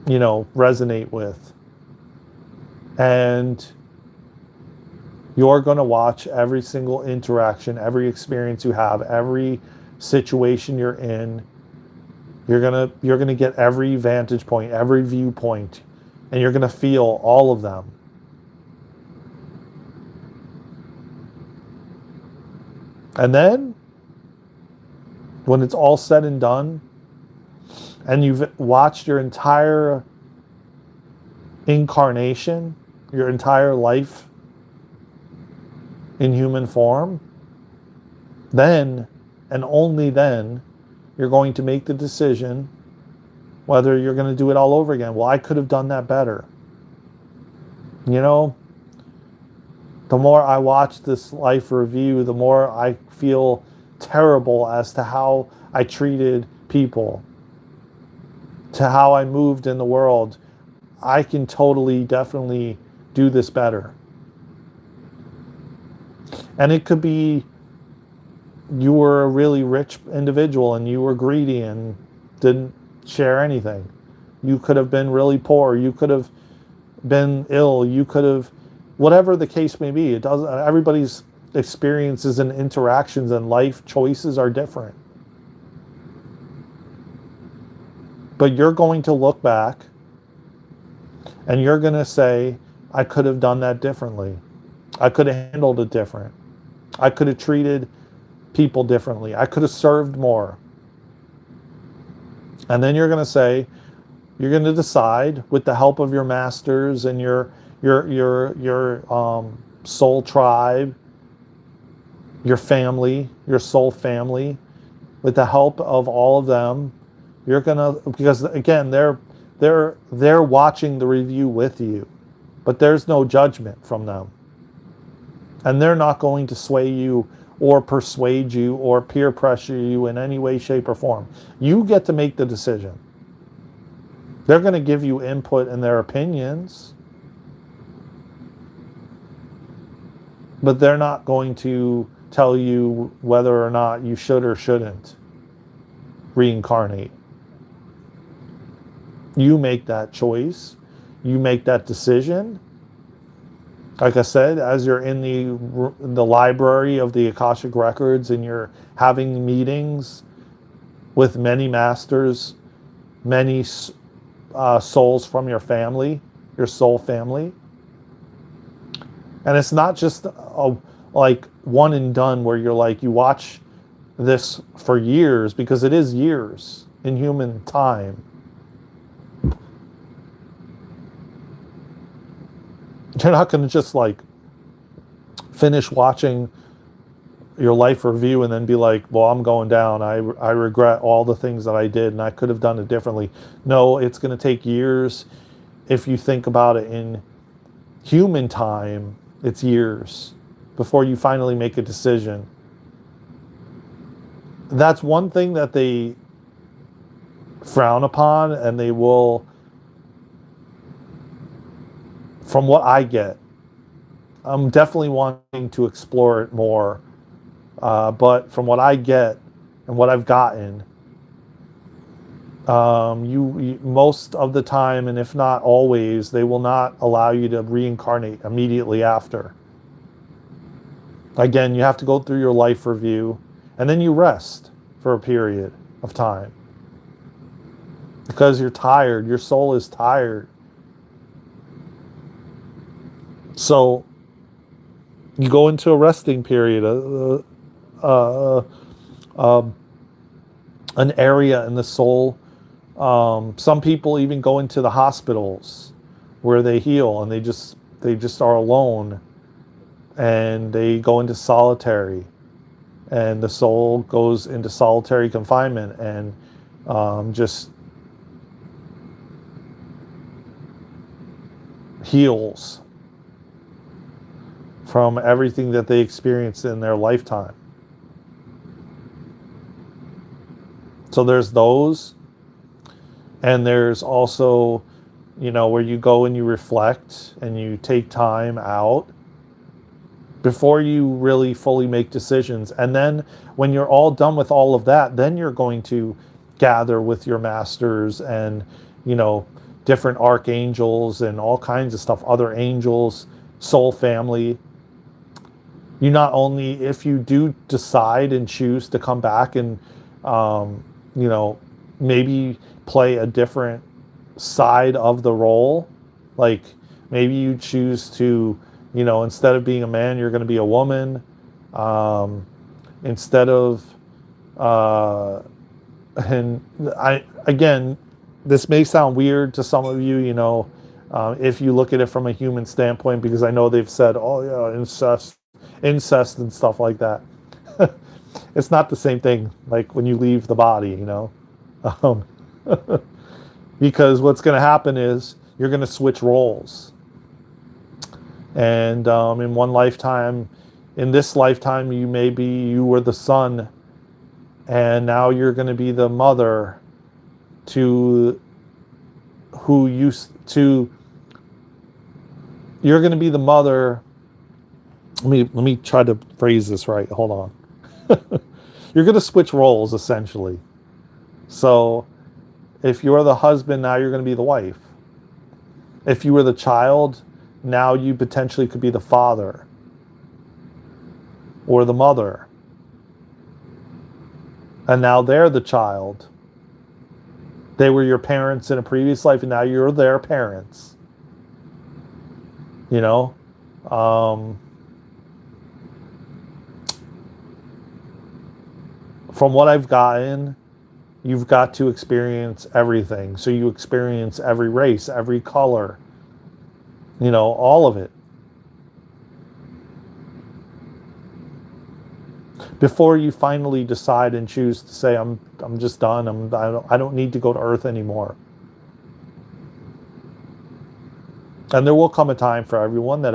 resonate with. And you're going to watch every single interaction, every experience you have, every situation you're in. You're going to get every vantage point, every viewpoint, and you're going to feel all of them. And then when it's all said and done, and you've watched your entire incarnation, your entire life in human form, then and only then you're going to make the decision whether you're going to do it all over again. Well, I could have done that better. The more I watch this life review, the more I feel terrible as to how I treated people, to how I moved in the world. I can totally, definitely do this better. And it could be you were a really rich individual and you were greedy and didn't share anything. You could have been really poor. You could have been ill. You could have, whatever the case may be. It doesn't. Everybody's experiences and interactions and life choices are different. But you're going to look back and you're going to say, I could have done that differently. I could have handled it different. I could have treated people differently. I could have served more. And then you're going to say, you're going to decide with the help of your masters and your soul tribe, your family, your soul family, with the help of all of them, you're going to, because again, they're watching the review with you, but there's no judgment from them. And they're not going to sway you or persuade you or peer pressure you in any way, shape, or form. You get to make the decision. They're going to give you input and their opinions, but they're not going to tell you whether or not you should or shouldn't reincarnate. You make that choice. You make that decision. Like I said, as you're in the library of the Akashic Records and you're having meetings with many masters, many souls from your family, your soul family. And it's not just like one and done where you're like, you watch this for years, because it is years in human time. You're not going to just like finish watching your life review and then be like, well, I'm going down. I regret all the things that I did and I could have done it differently. No, it's going to take years. If you think about it in human time, it's years before you finally make a decision. That's one thing that they frown upon, and they will, from what I get, I'm definitely wanting to explore it more. But from what I get and what I've gotten, you most of the time, and if not always, they will not allow you to reincarnate immediately after. Again, you have to go through your life review, and then you rest for a period of time. Because you're tired, your soul is tired. So you go into a resting period, an area in the soul. Some people even go into the hospitals where they heal, and they just are alone, and they go into solitary, and the soul goes into solitary confinement and just heals from everything that they experienced in their lifetime. So there's those. And there's also, where you go and you reflect and you take time out before you really fully make decisions. And then when you're all done with all of that, then you're going to gather with your masters and, different archangels and all kinds of stuff, other angels, soul family. You not only, if you do decide and choose to come back and, maybe play a different side of the role, like maybe you choose to, instead of being a man, you're going to be a woman. Instead of, again, this may sound weird to some of you, if you look at it from a human standpoint, because I know they've said, oh yeah, incest and stuff like that. It's not the same thing like when you leave the body, because what's going to happen is you're going to switch roles. And in one lifetime, in this lifetime, you were the son, and now you're going to be the mother to who used to. You're going to be the mother. Let me try to phrase this right. Hold on. You're going to switch roles essentially. So if you're the husband, now you're going to be the wife. If you were the child, now you potentially could be the father or the mother. And now they're the child. They were your parents in a previous life, and now you're their parents. You know? From what I've gotten, you've got to experience everything. So you experience every race, every color, all of it. Before you finally decide and choose to say, I'm just done. I don't need to go to Earth anymore. And there will come a time for everyone that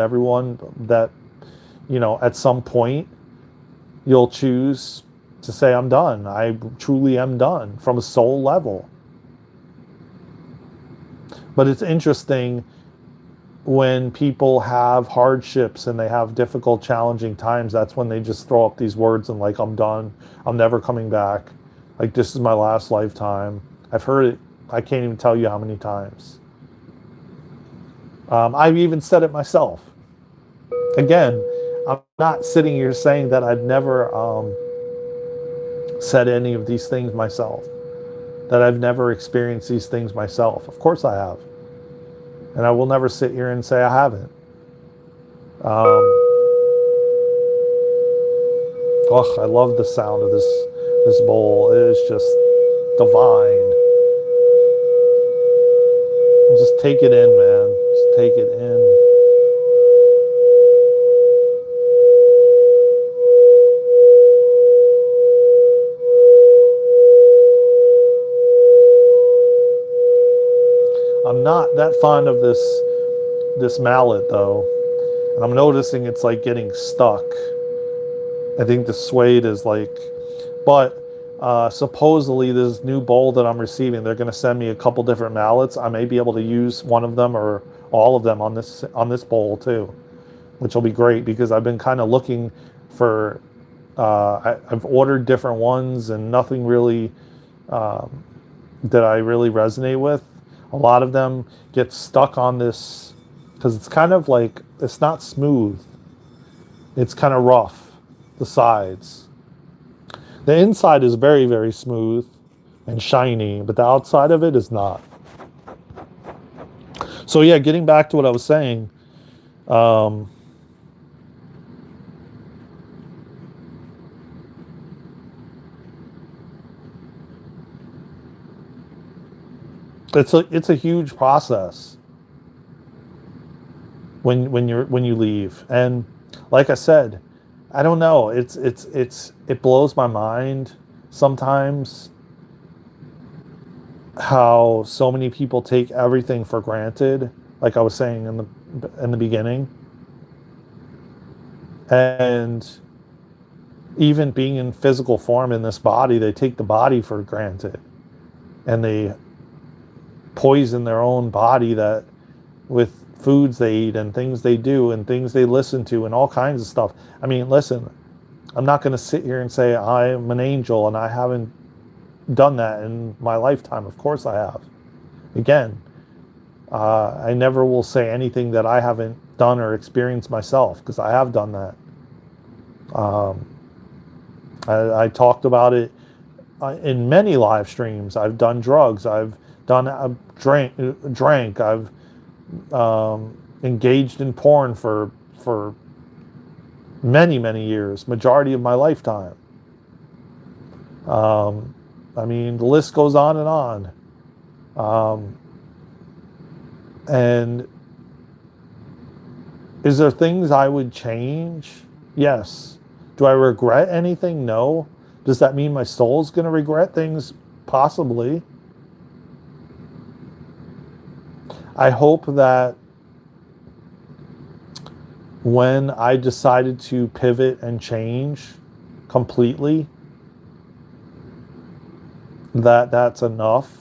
at some point you'll choose to say, I'm done. I truly am done from a soul level. But it's interesting when people have hardships and they have difficult, challenging times, that's when they just throw up these words and like, I'm done. I'm never coming back. Like, this is my last lifetime. I've heard it. I can't even tell you how many times. I've even said it myself. Again, I'm not sitting here saying that I've never said any of these things myself, that I've never experienced these things myself. Of course I have. And I will never sit here and say I haven't. I love the sound of this bowl. It is just divine. Just take it in, man. Just take it in. I'm not that fond of this mallet though, and I'm noticing it's like getting stuck. I think the suede is like, but supposedly this new bowl that I'm receiving, they're going to send me a couple different mallets. I may be able to use one of them or all of them on this bowl too, which will be great because I've been kind of looking for. I've ordered different ones and nothing really that I really resonate with. A lot of them get stuck on this because it's kind of like, it's not smooth. It's kind of rough, the sides. The inside is very, very smooth and shiny, but the outside of it is not. So yeah, getting back to what I was saying, it's a huge process when you leave. And like I said, I don't know, it blows my mind sometimes how so many people take everything for granted, like I was saying in the beginning. And even being in physical form in this body, they take the body for granted. And they poison their own body that with foods they eat and things they do and things they listen to and all kinds of stuff. I mean, listen, I'm not going to sit here and say I'm an angel and I haven't done that in my lifetime. Of course I have. Again, I never will say anything that I haven't done or experienced myself, because I have done that. I talked about it in many live streams. I've done drugs. I've drank. I've engaged in porn for many years, majority of my lifetime. I mean, the list goes on and on. And is there things I would change? Yes. Do I regret anything? No. Does that mean my soul's going to regret things? Possibly. I hope that when I decided to pivot and change completely, that's enough,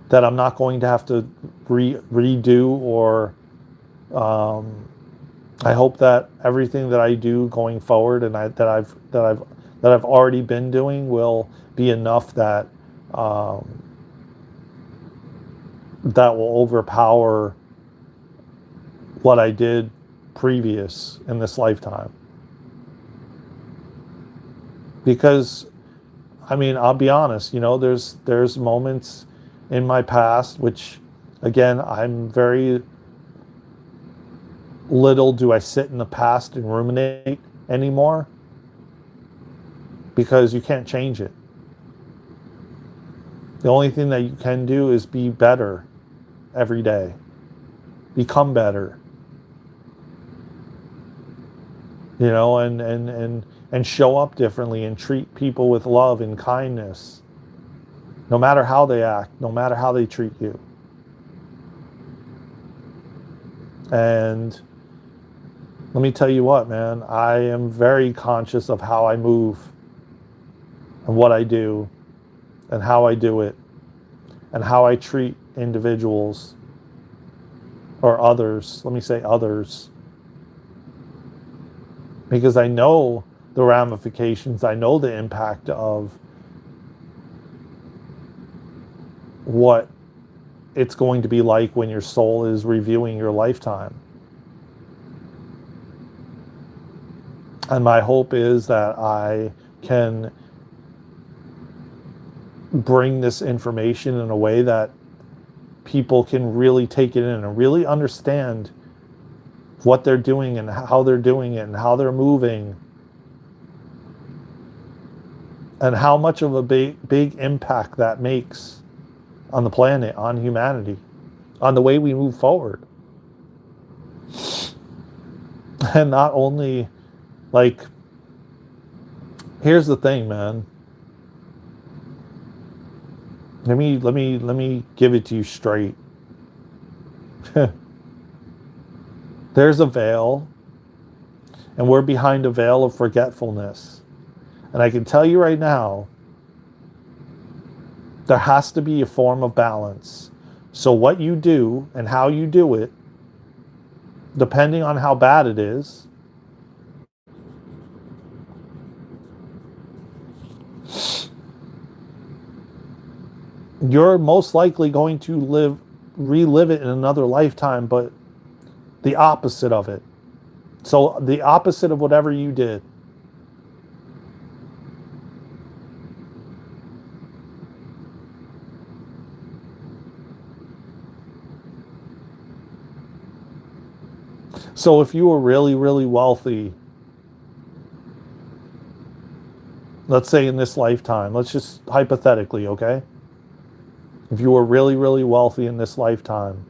that I'm not going to have to redo, or I hope that everything that I do going forward, and that I've already been doing, will be enough that that will overpower what I did previous in this lifetime. Because, I mean, I'll be honest, there's moments in my past, which, again, I'm very little do I sit in the past and ruminate anymore, because you can't change it. The only thing that you can do is be better every day, become better, and show up differently and treat people with love and kindness, no matter how they act, no matter how they treat you. And let me tell you what, man, I am very conscious of how I move and what I do and how I do it and how I treat individuals, or others. Let me say others. Because I know the ramifications, I know the impact of what it's going to be like when your soul is reviewing your lifetime. And my hope is that I can bring this information in a way that people can really take it in and really understand what they're doing and how they're doing it and how they're moving, and how much of a big impact that makes on the planet, on humanity, on the way we move forward. And not only, like, here's the thing, man. Let me give it to you straight. There's a veil, and we're behind a veil of forgetfulness. And I can tell you right now, there has to be a form of balance. So what you do and how you do it, depending on how bad it is, you're most likely going to relive it in another lifetime, but the opposite of it. So the opposite of whatever you did. So if you were really, really wealthy, let's say in this lifetime, let's just hypothetically, okay? If you were really, really wealthy in this lifetime,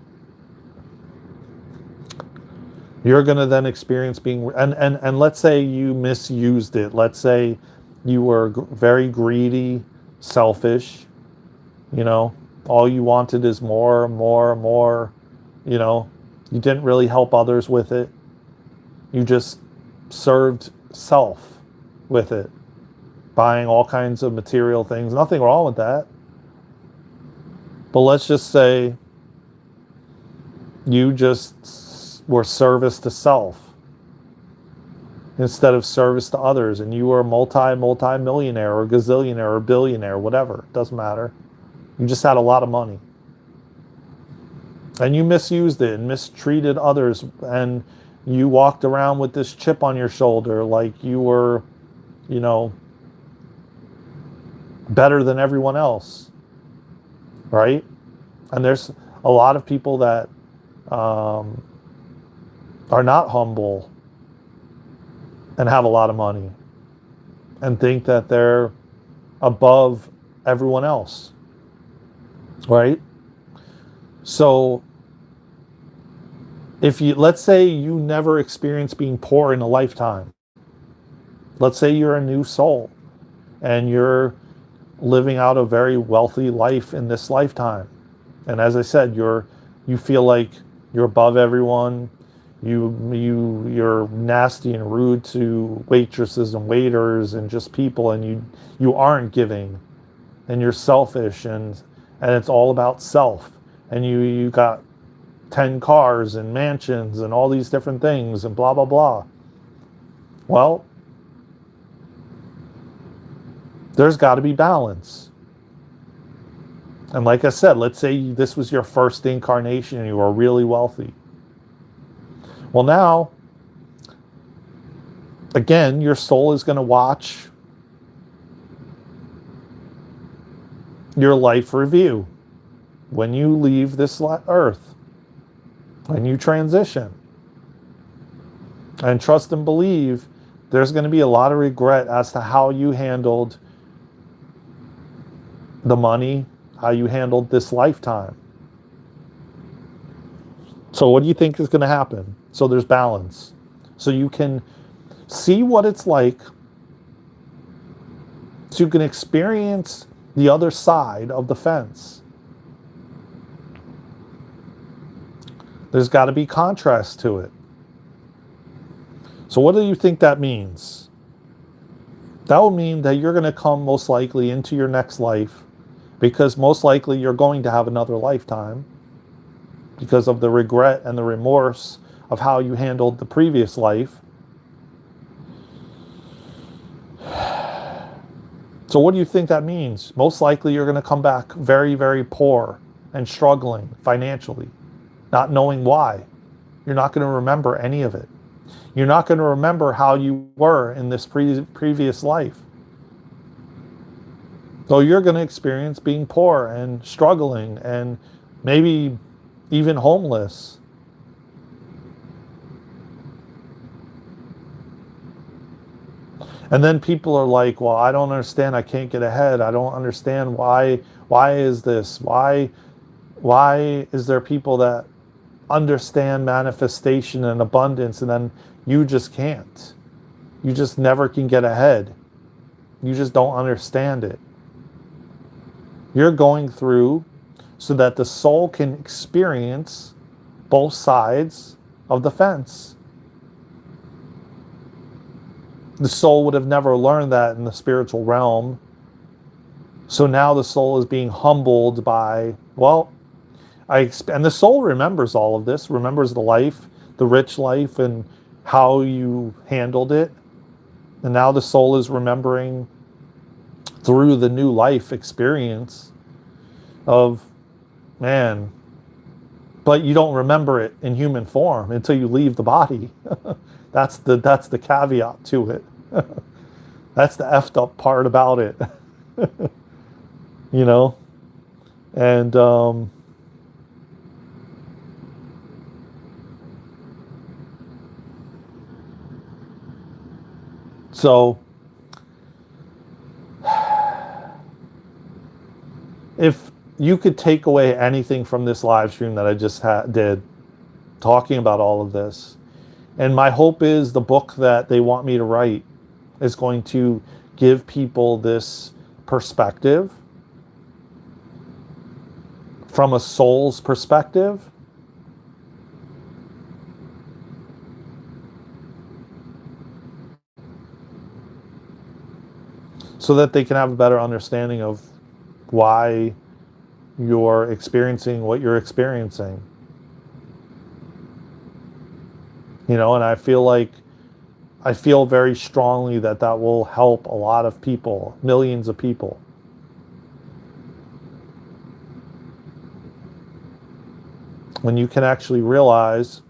you're going to then experience being, and let's say you misused it. Let's say you were very greedy, selfish, all you wanted is more, more, more, you didn't really help others with it. You just served self with it, buying all kinds of material things. Nothing wrong with that. But let's just say you just were service to self instead of service to others, and you were a multi-millionaire or gazillionaire or billionaire, whatever, doesn't matter. You just had a lot of money. And you misused it and mistreated others, and you walked around with this chip on your shoulder like you were, better than everyone else, right? And there's a lot of people that are not humble and have a lot of money and think that they're above everyone else, right? So let's say you never experienced being poor in a lifetime. Let's say you're a new soul and you're living out a very wealthy life in this lifetime. And as I said, you feel like you're above everyone. You're nasty and rude to waitresses and waiters and just people, and you aren't giving, and you're selfish, and it's all about self, and you got 10 cars and mansions and all these different things and blah blah blah. Well, there's got to be balance. And like I said, let's say this was your first incarnation and you were really wealthy. Well, now, again, your soul is going to watch your life review when you leave this earth, when you transition. And trust and believe there's going to be a lot of regret as to how you handled the money, how you handled this lifetime. So what do you think is going to happen? So there's balance. So you can see what it's like. So you can experience the other side of the fence. There's got to be contrast to it. So what do you think that means? That will mean that you're going to come most likely into your next life, because most likely you're going to have another lifetime because of the regret and the remorse of how you handled the previous life. So what do you think that means? Most likely you're going to come back very, very poor and struggling financially, not knowing why. You're not going to remember any of it. You're not going to remember how you were in this previous life. So you're going to experience being poor and struggling and maybe even homeless. And then people are like, well, I don't understand. I can't get ahead. I don't understand why is this? Why is there people that understand manifestation and abundance, and then you just can't? You just never can get ahead. You just don't understand it. You're going through so that the soul can experience both sides of the fence. The soul would have never learned that in the spiritual realm. So now the soul is being humbled by, well, and the soul remembers all of this, remembers the life, the rich life, and how you handled it. And now the soul is remembering through the new life experience of, man, but you don't remember it in human form until you leave the body. That's the caveat to it. That's the effed up part about it. You know? And so if you could take away anything from this live stream that I just did, talking about all of this, and my hope is the book that they want me to write is going to give people this perspective from a soul's perspective. So that they can have a better understanding of why you're experiencing what you're experiencing. You know, and I feel very strongly that will help a lot of people, millions of people. When you can actually realize,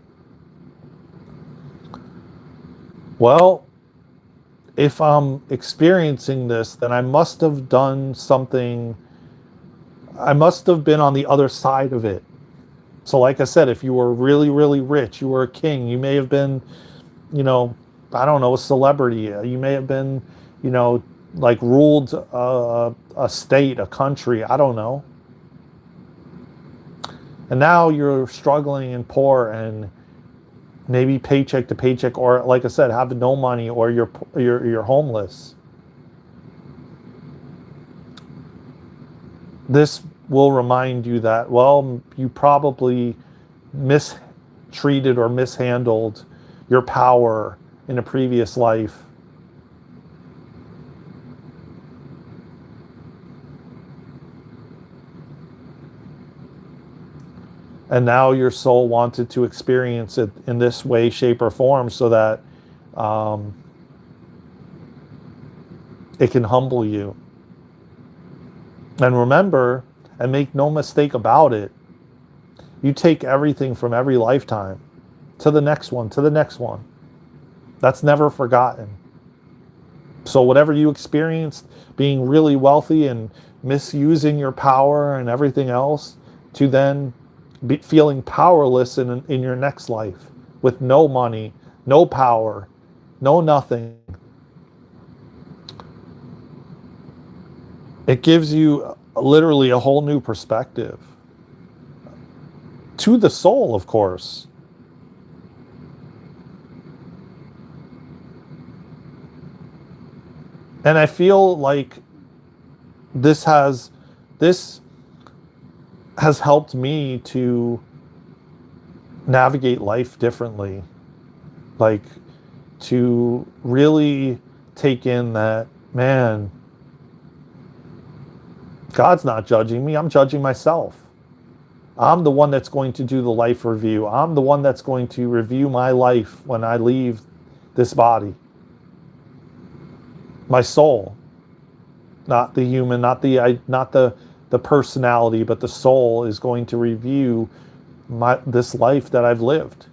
well, if I'm experiencing this, then I must have done something. I must have been on the other side of it. So like I said, if you were really, really rich, you were a king, you may have been, you know, I don't know, a celebrity. You may have been, you know, like ruled a state, a country, I don't know. And now you're struggling and poor and maybe paycheck to paycheck, or like I said, have no money, or you're homeless. This will remind you that, well, you probably treated or mishandled your power in a previous life. And now your soul wanted to experience it in this way, shape, or form so that it can humble you. And remember, and make no mistake about it, you take everything from every lifetime to the next one, to the next one. That's never forgotten. So whatever you experienced being really wealthy and misusing your power and everything else, to then be feeling powerless in your next life with no money, no power, no nothing. It gives you literally a whole new perspective. To the soul, of course. And I feel like this has helped me to navigate life differently. Like, to really take in that, man, God's not judging me, I'm judging myself. I'm the one that's going to do the life review. I'm the one that's going to review my life when I leave this body. My soul, not the human, not the personality, but the soul is going to review this life that I've lived.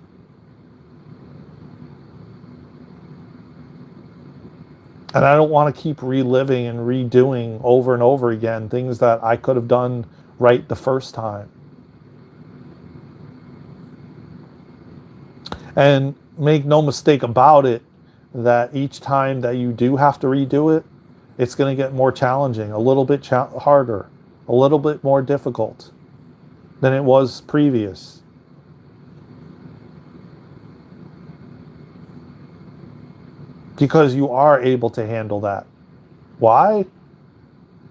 And I don't want to keep reliving and redoing over and over again things that I could have done right the first time. And make no mistake about it, that each time that you do have to redo it, it's going to get more challenging, a little bit harder, a little bit more difficult than it was previous. Because you are able to handle that. Why?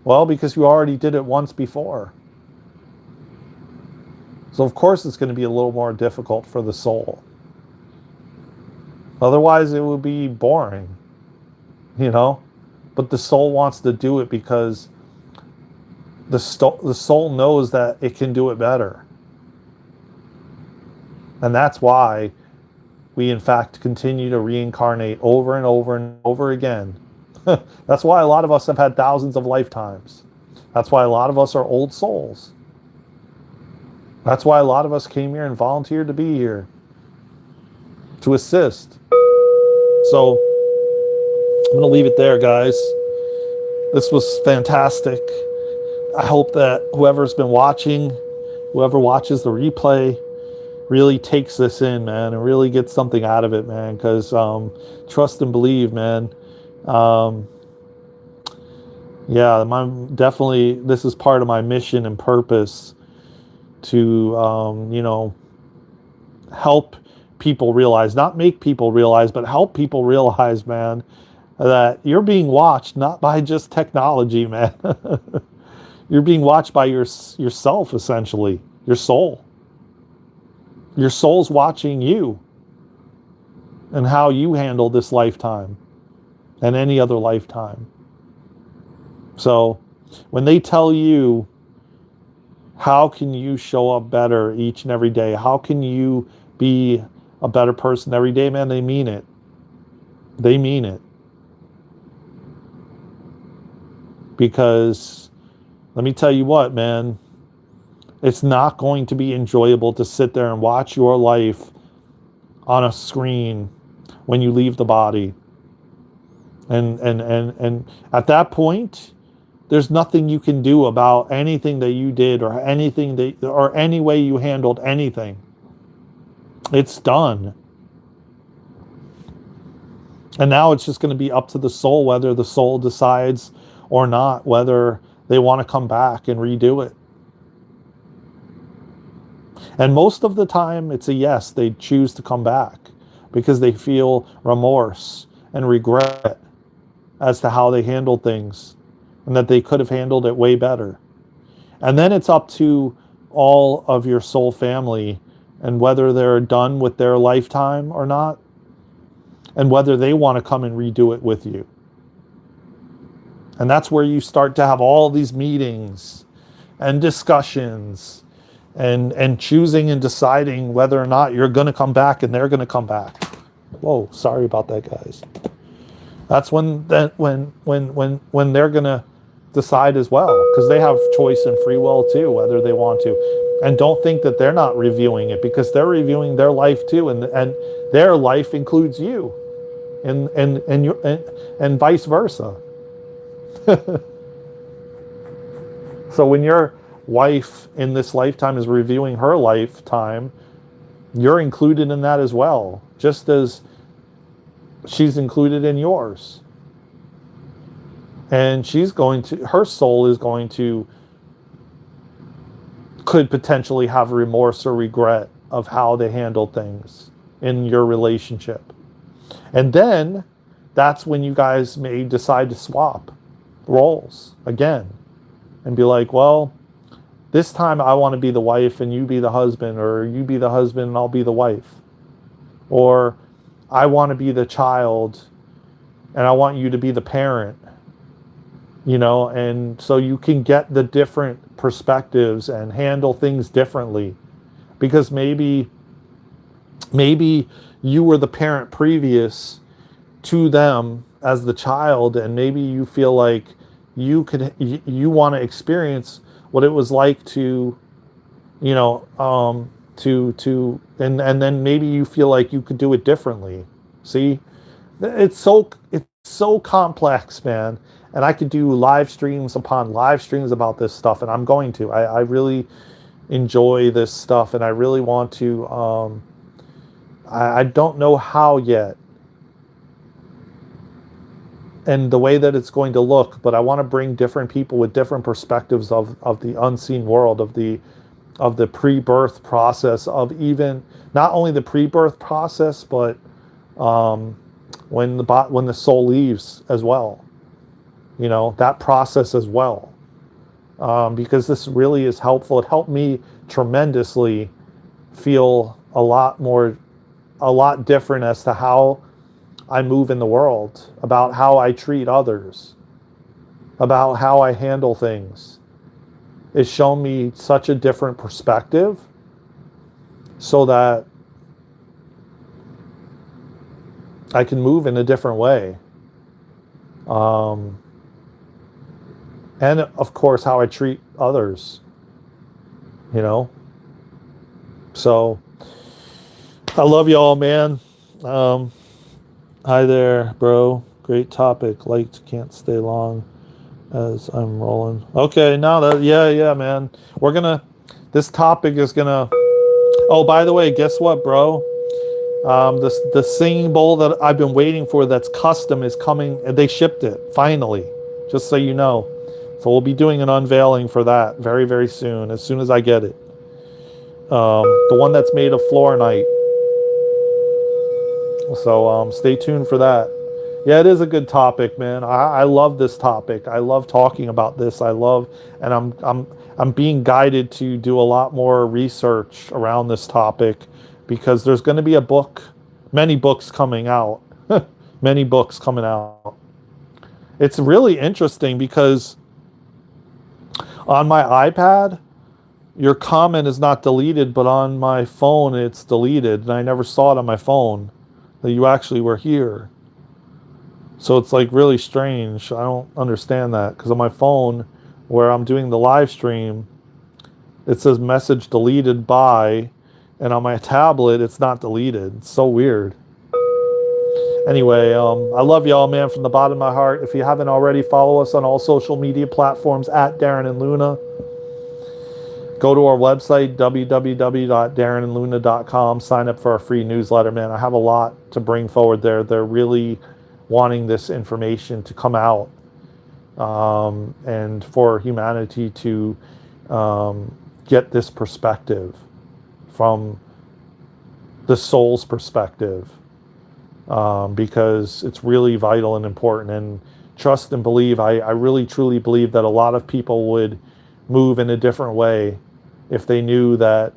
Well, because you already did it once before. So of course it's going to be a little more difficult for the soul. Otherwise it would be boring, you know? But the soul wants to do it because the soul knows that it can do it better. And that's why we in fact continue to reincarnate over and over and over again. That's why a lot of us have had thousands of lifetimes. That's why a lot of us are old souls. That's why a lot of us came here and volunteered to be here, to assist. So I'm going to leave it there, guys. This was fantastic. I hope that whoever's been watching, whoever watches the replay, really takes this in, man, and really gets something out of it, man, because trust and believe, man. Yeah, definitely, this is part of my mission and purpose to, help people realize, not make people realize, but help people realize, man, that you're being watched not by just technology, man. You're being watched by yourself, essentially, your soul. Your soul's watching you and how you handle this lifetime and any other lifetime. So when they tell you, how can you show up better each and every day? How can you be a better person every day, man? They mean it. They mean it. Because let me tell you what, man, it's not going to be enjoyable to sit there and watch your life on a screen when you leave the body. And at that point, there's nothing you can do about anything that you did or any way you handled anything. It's done. And now it's just going to be up to the soul, whether the soul decides or not, whether they want to come back and redo it. And most of the time, it's a yes. They choose to come back because they feel remorse and regret as to how they handled things and that they could have handled it way better. And then it's up to all of your soul family and whether they're done with their lifetime or not, and whether they want to come and redo it with you. And that's where you start to have all these meetings and discussions and choosing and deciding whether or not you're going to come back and they're going to come back. Whoa, sorry about that, guys. That's when they're going to decide as well, because they have choice and free will too, whether they want to. And don't think that they're not reviewing it, because they're reviewing their life too, and their life includes you, and vice versa. So when your wife in this lifetime is reviewing her lifetime, you're included in that as well, just as she's included in yours. And her soul is going to, could potentially have remorse or regret of how they handled things in your relationship. And then that's when you guys may decide to swap roles again and be like, well, this time I want to be the wife and you be the husband, or you be the husband and I'll be the wife. Or I want to be the child and I want you to be the parent, and so you can get the different perspectives and handle things differently, because maybe you were the parent previous to them as the child, and maybe you feel like you want to experience what it was like to, and then maybe you feel like you could do it differently. See, it's so complex, man. And I could do live streams upon live streams about this stuff, and I'm going to. I really enjoy this stuff, and I really want to. I don't know how yet, and the way that it's going to look, but I want to bring different people with different perspectives of the unseen world, of the pre-birth process, of even not only the pre-birth process, but when the soul leaves as well. That process as well, because this really is helpful. It helped me tremendously feel a lot different as to how I move in the world, about how I treat others, about how I handle things. It's shown me such a different perspective, so that I can move in a different way. And of course, how I treat others, So, I love y'all, man. Hi there, bro. Great topic. Can't stay long as I'm rolling. Okay, yeah, man. This topic is gonna, oh, by the way, guess what, bro? The singing bowl that I've been waiting for, that's custom, is coming. They shipped it, finally, just so you know. So we'll be doing an unveiling for that very, very soon, as soon as I get it. The one that's made of fluorite. So stay tuned for that. Yeah, it is a good topic, man. I love this topic. I love talking about this. And I'm being guided to do a lot more research around this topic, because there's going to be many books coming out. Many books coming out. It's really interesting, because on my iPad, your comment is not deleted, but on my phone, it's deleted. And I never saw it on my phone that you actually were here. So it's like really strange. I don't understand that, because on my phone, where I'm doing the live stream, it says message deleted by, and on my tablet, it's not deleted. It's so weird. Anyway, I love y'all, man, from the bottom of my heart. If you haven't already, follow us on all social media platforms at Daren and Luna. Go to our website, www.darenandluna.com. Sign up for our free newsletter, man. I have a lot to bring forward there. They're really wanting this information to come out, and for humanity to get this perspective from the soul's perspective. Because it's really vital and important, and trust and believe. I really truly believe that a lot of people would move in a different way if they knew that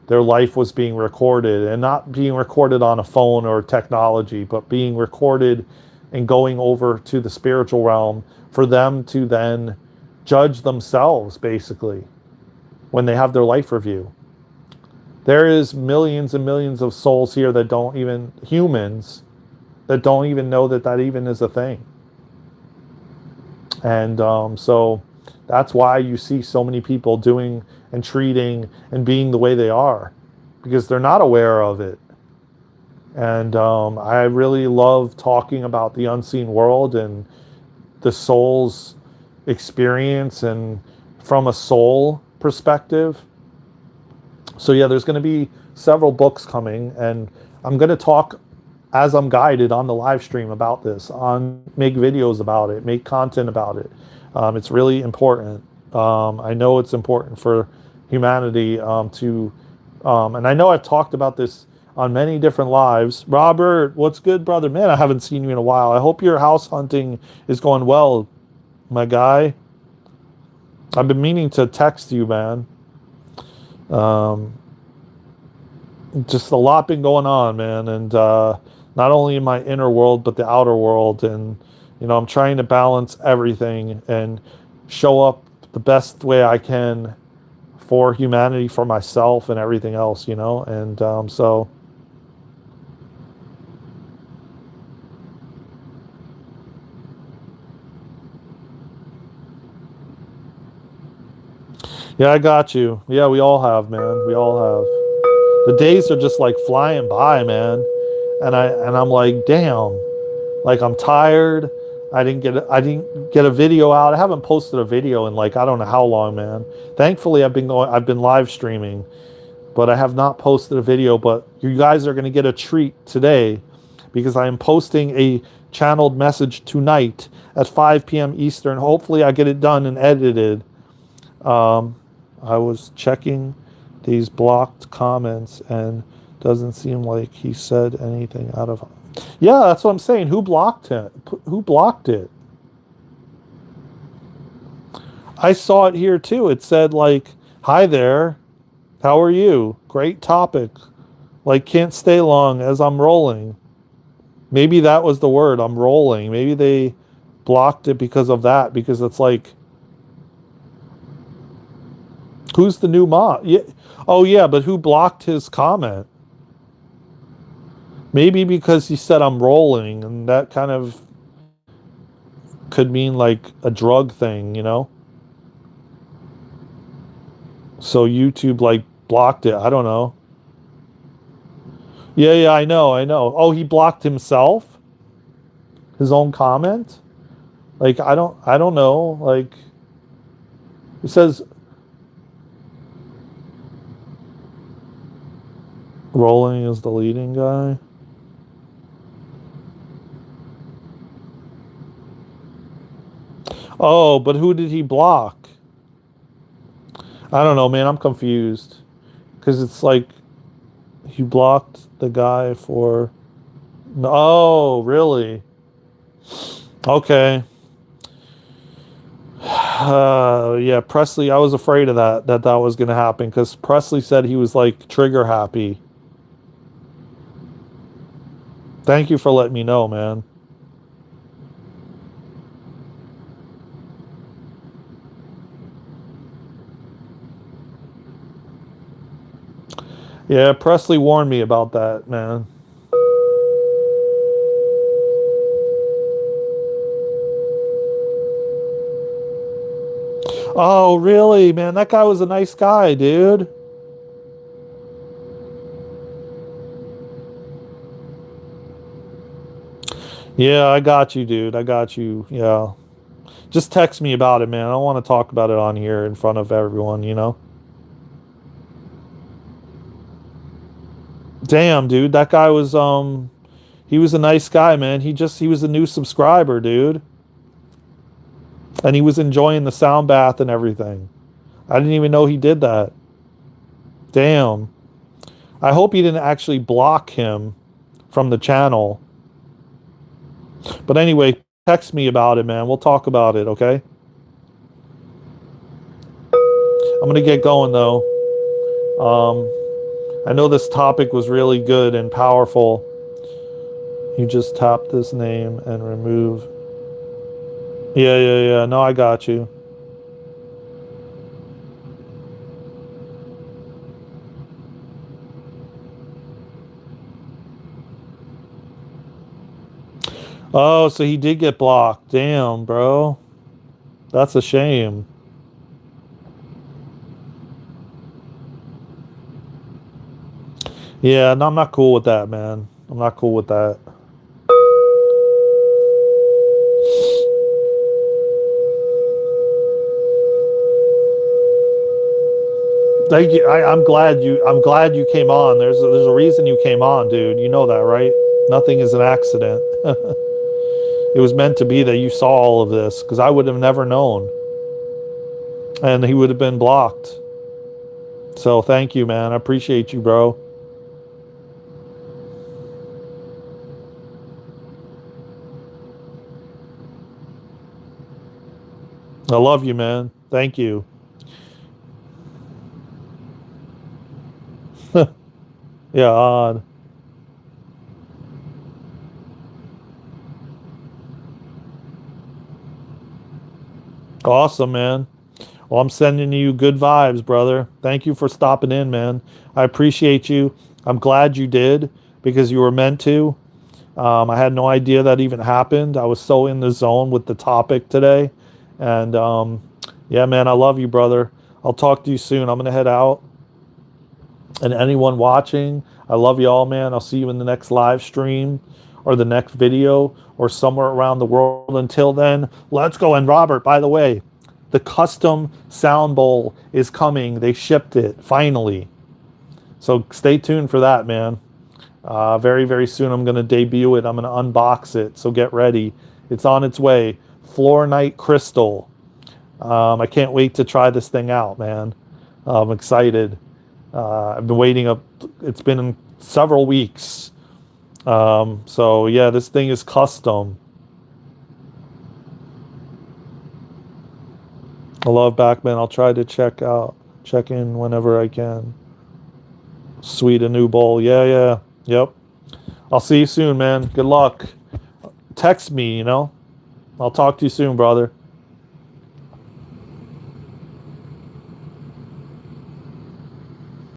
their life was being recorded, and not being recorded on a phone or technology, but being recorded and going over to the spiritual realm for them to then judge themselves, basically, when they have their life review. There is millions and millions of souls here that don't even, humans, that don't even know that that even is a thing. And so that's why you see so many people doing and treating and being the way they are, because they're not aware of it. And I really love talking about the unseen world and the soul's experience, and from a soul perspective. So yeah, there's going to be several books coming, and I'm going to talk as I'm guided on the live stream about this, make videos about it, make content about it. It's really important. I know it's important for humanity and I know I've talked about this on many different lives. Robert, what's good, brother? Man, I haven't seen you in a while. I hope your house hunting is going well, my guy. I've been meaning to text you, man. Just a lot been going on, man, and not only in my inner world but the outer world, and I'm trying to balance everything and show up the best way I can for humanity, for myself, and everything else, and so yeah, I got you. Yeah, we all have, man. We all have. The days are just like flying by, man, and I'm like, damn. Like, I'm tired. I didn't get a video out. I haven't posted a video in, like, I don't know how long, man. Thankfully, I've been live streaming, but I have not posted a video. But you guys are going to get a treat today, because I am posting a channeled message tonight at 5 p.m. Eastern. Hopefully I get it done and edited. I was checking these blocked comments, and doesn't seem like he said anything out of... Yeah, that's what I'm saying. Who blocked it? Who blocked it? I saw it here too. It said, like, hi there. How are you? Great topic. Like, can't stay long as I'm rolling. Maybe that was the word. I'm rolling. Maybe they blocked it because of that. Because it's like, who's the new mod? Yeah. Oh yeah, but who blocked his comment? Maybe because he said I'm rolling, and that kind of could mean like a drug thing, So YouTube like blocked it. I don't know. Yeah, I know. Oh, he blocked himself? His own comment? Like, I don't know. Like, it says rolling is the leading guy. Oh, but who did he block? I don't know, man. I'm confused. Because it's like, he blocked the guy for... Oh, really? Okay. Yeah, Presley, I was afraid of that was going to happen, because Presley said he was like trigger happy. Thank you for letting me know, man. Yeah, Presley warned me about that, man. Oh, really, man? That guy was a nice guy, dude. Yeah, I got you, dude. I got you. Yeah. Just text me about it, man. I don't want to talk about it on here in front of everyone. Damn, dude. That guy was he was a nice guy, man. He was a new subscriber, dude. And he was enjoying the sound bath and everything. I didn't even know he did that. Damn. I hope he didn't actually block him from the channel. But anyway, text me about it, man. We'll talk about it, okay? I'm gonna get going though. I know this topic was really good and powerful. You just tap this name and remove. Yeah, yeah, yeah. No, I got you. Oh, so he did get blocked. Damn, bro. That's a shame. Yeah, no, I'm not cool with that, man. I'm not cool with that. Thank you. I'm glad you came on. There's a reason you came on, dude. You know that, right? Nothing is an accident. It was meant to be that you saw all of this, because I would have never known. And he would have been blocked. So thank you, man. I appreciate you, bro. I love you, man. Thank you. Yeah, odd. Awesome, man. Well, I'm sending you good vibes, brother. Thank you for stopping in, man. I appreciate you. I'm glad you did, because you were meant to. I had no idea that even happened. I was so in the zone with the topic today. And yeah, man, I love you, brother. I'll talk to you soon. I'm going to head out. And anyone watching, I love you all, man. I'll see you in the next live stream or the next video or somewhere around the world. Until then, let's go. And Robert, by the way, the custom sound bowl is coming. They shipped it finally. So stay tuned for that, man. Very, very soon I'm going to debut it. I'm going to unbox it. So get ready. It's on its way. Fluorite crystal. I can't wait to try this thing out, man. I'm excited. I've been waiting up. It's been several weeks. So yeah, this thing is custom. I love Backman. I'll try to check in whenever I can. Sweet, a new bowl. Yeah, yeah. Yep. I'll see you soon, man. Good luck. Text me, I'll talk to you soon, brother.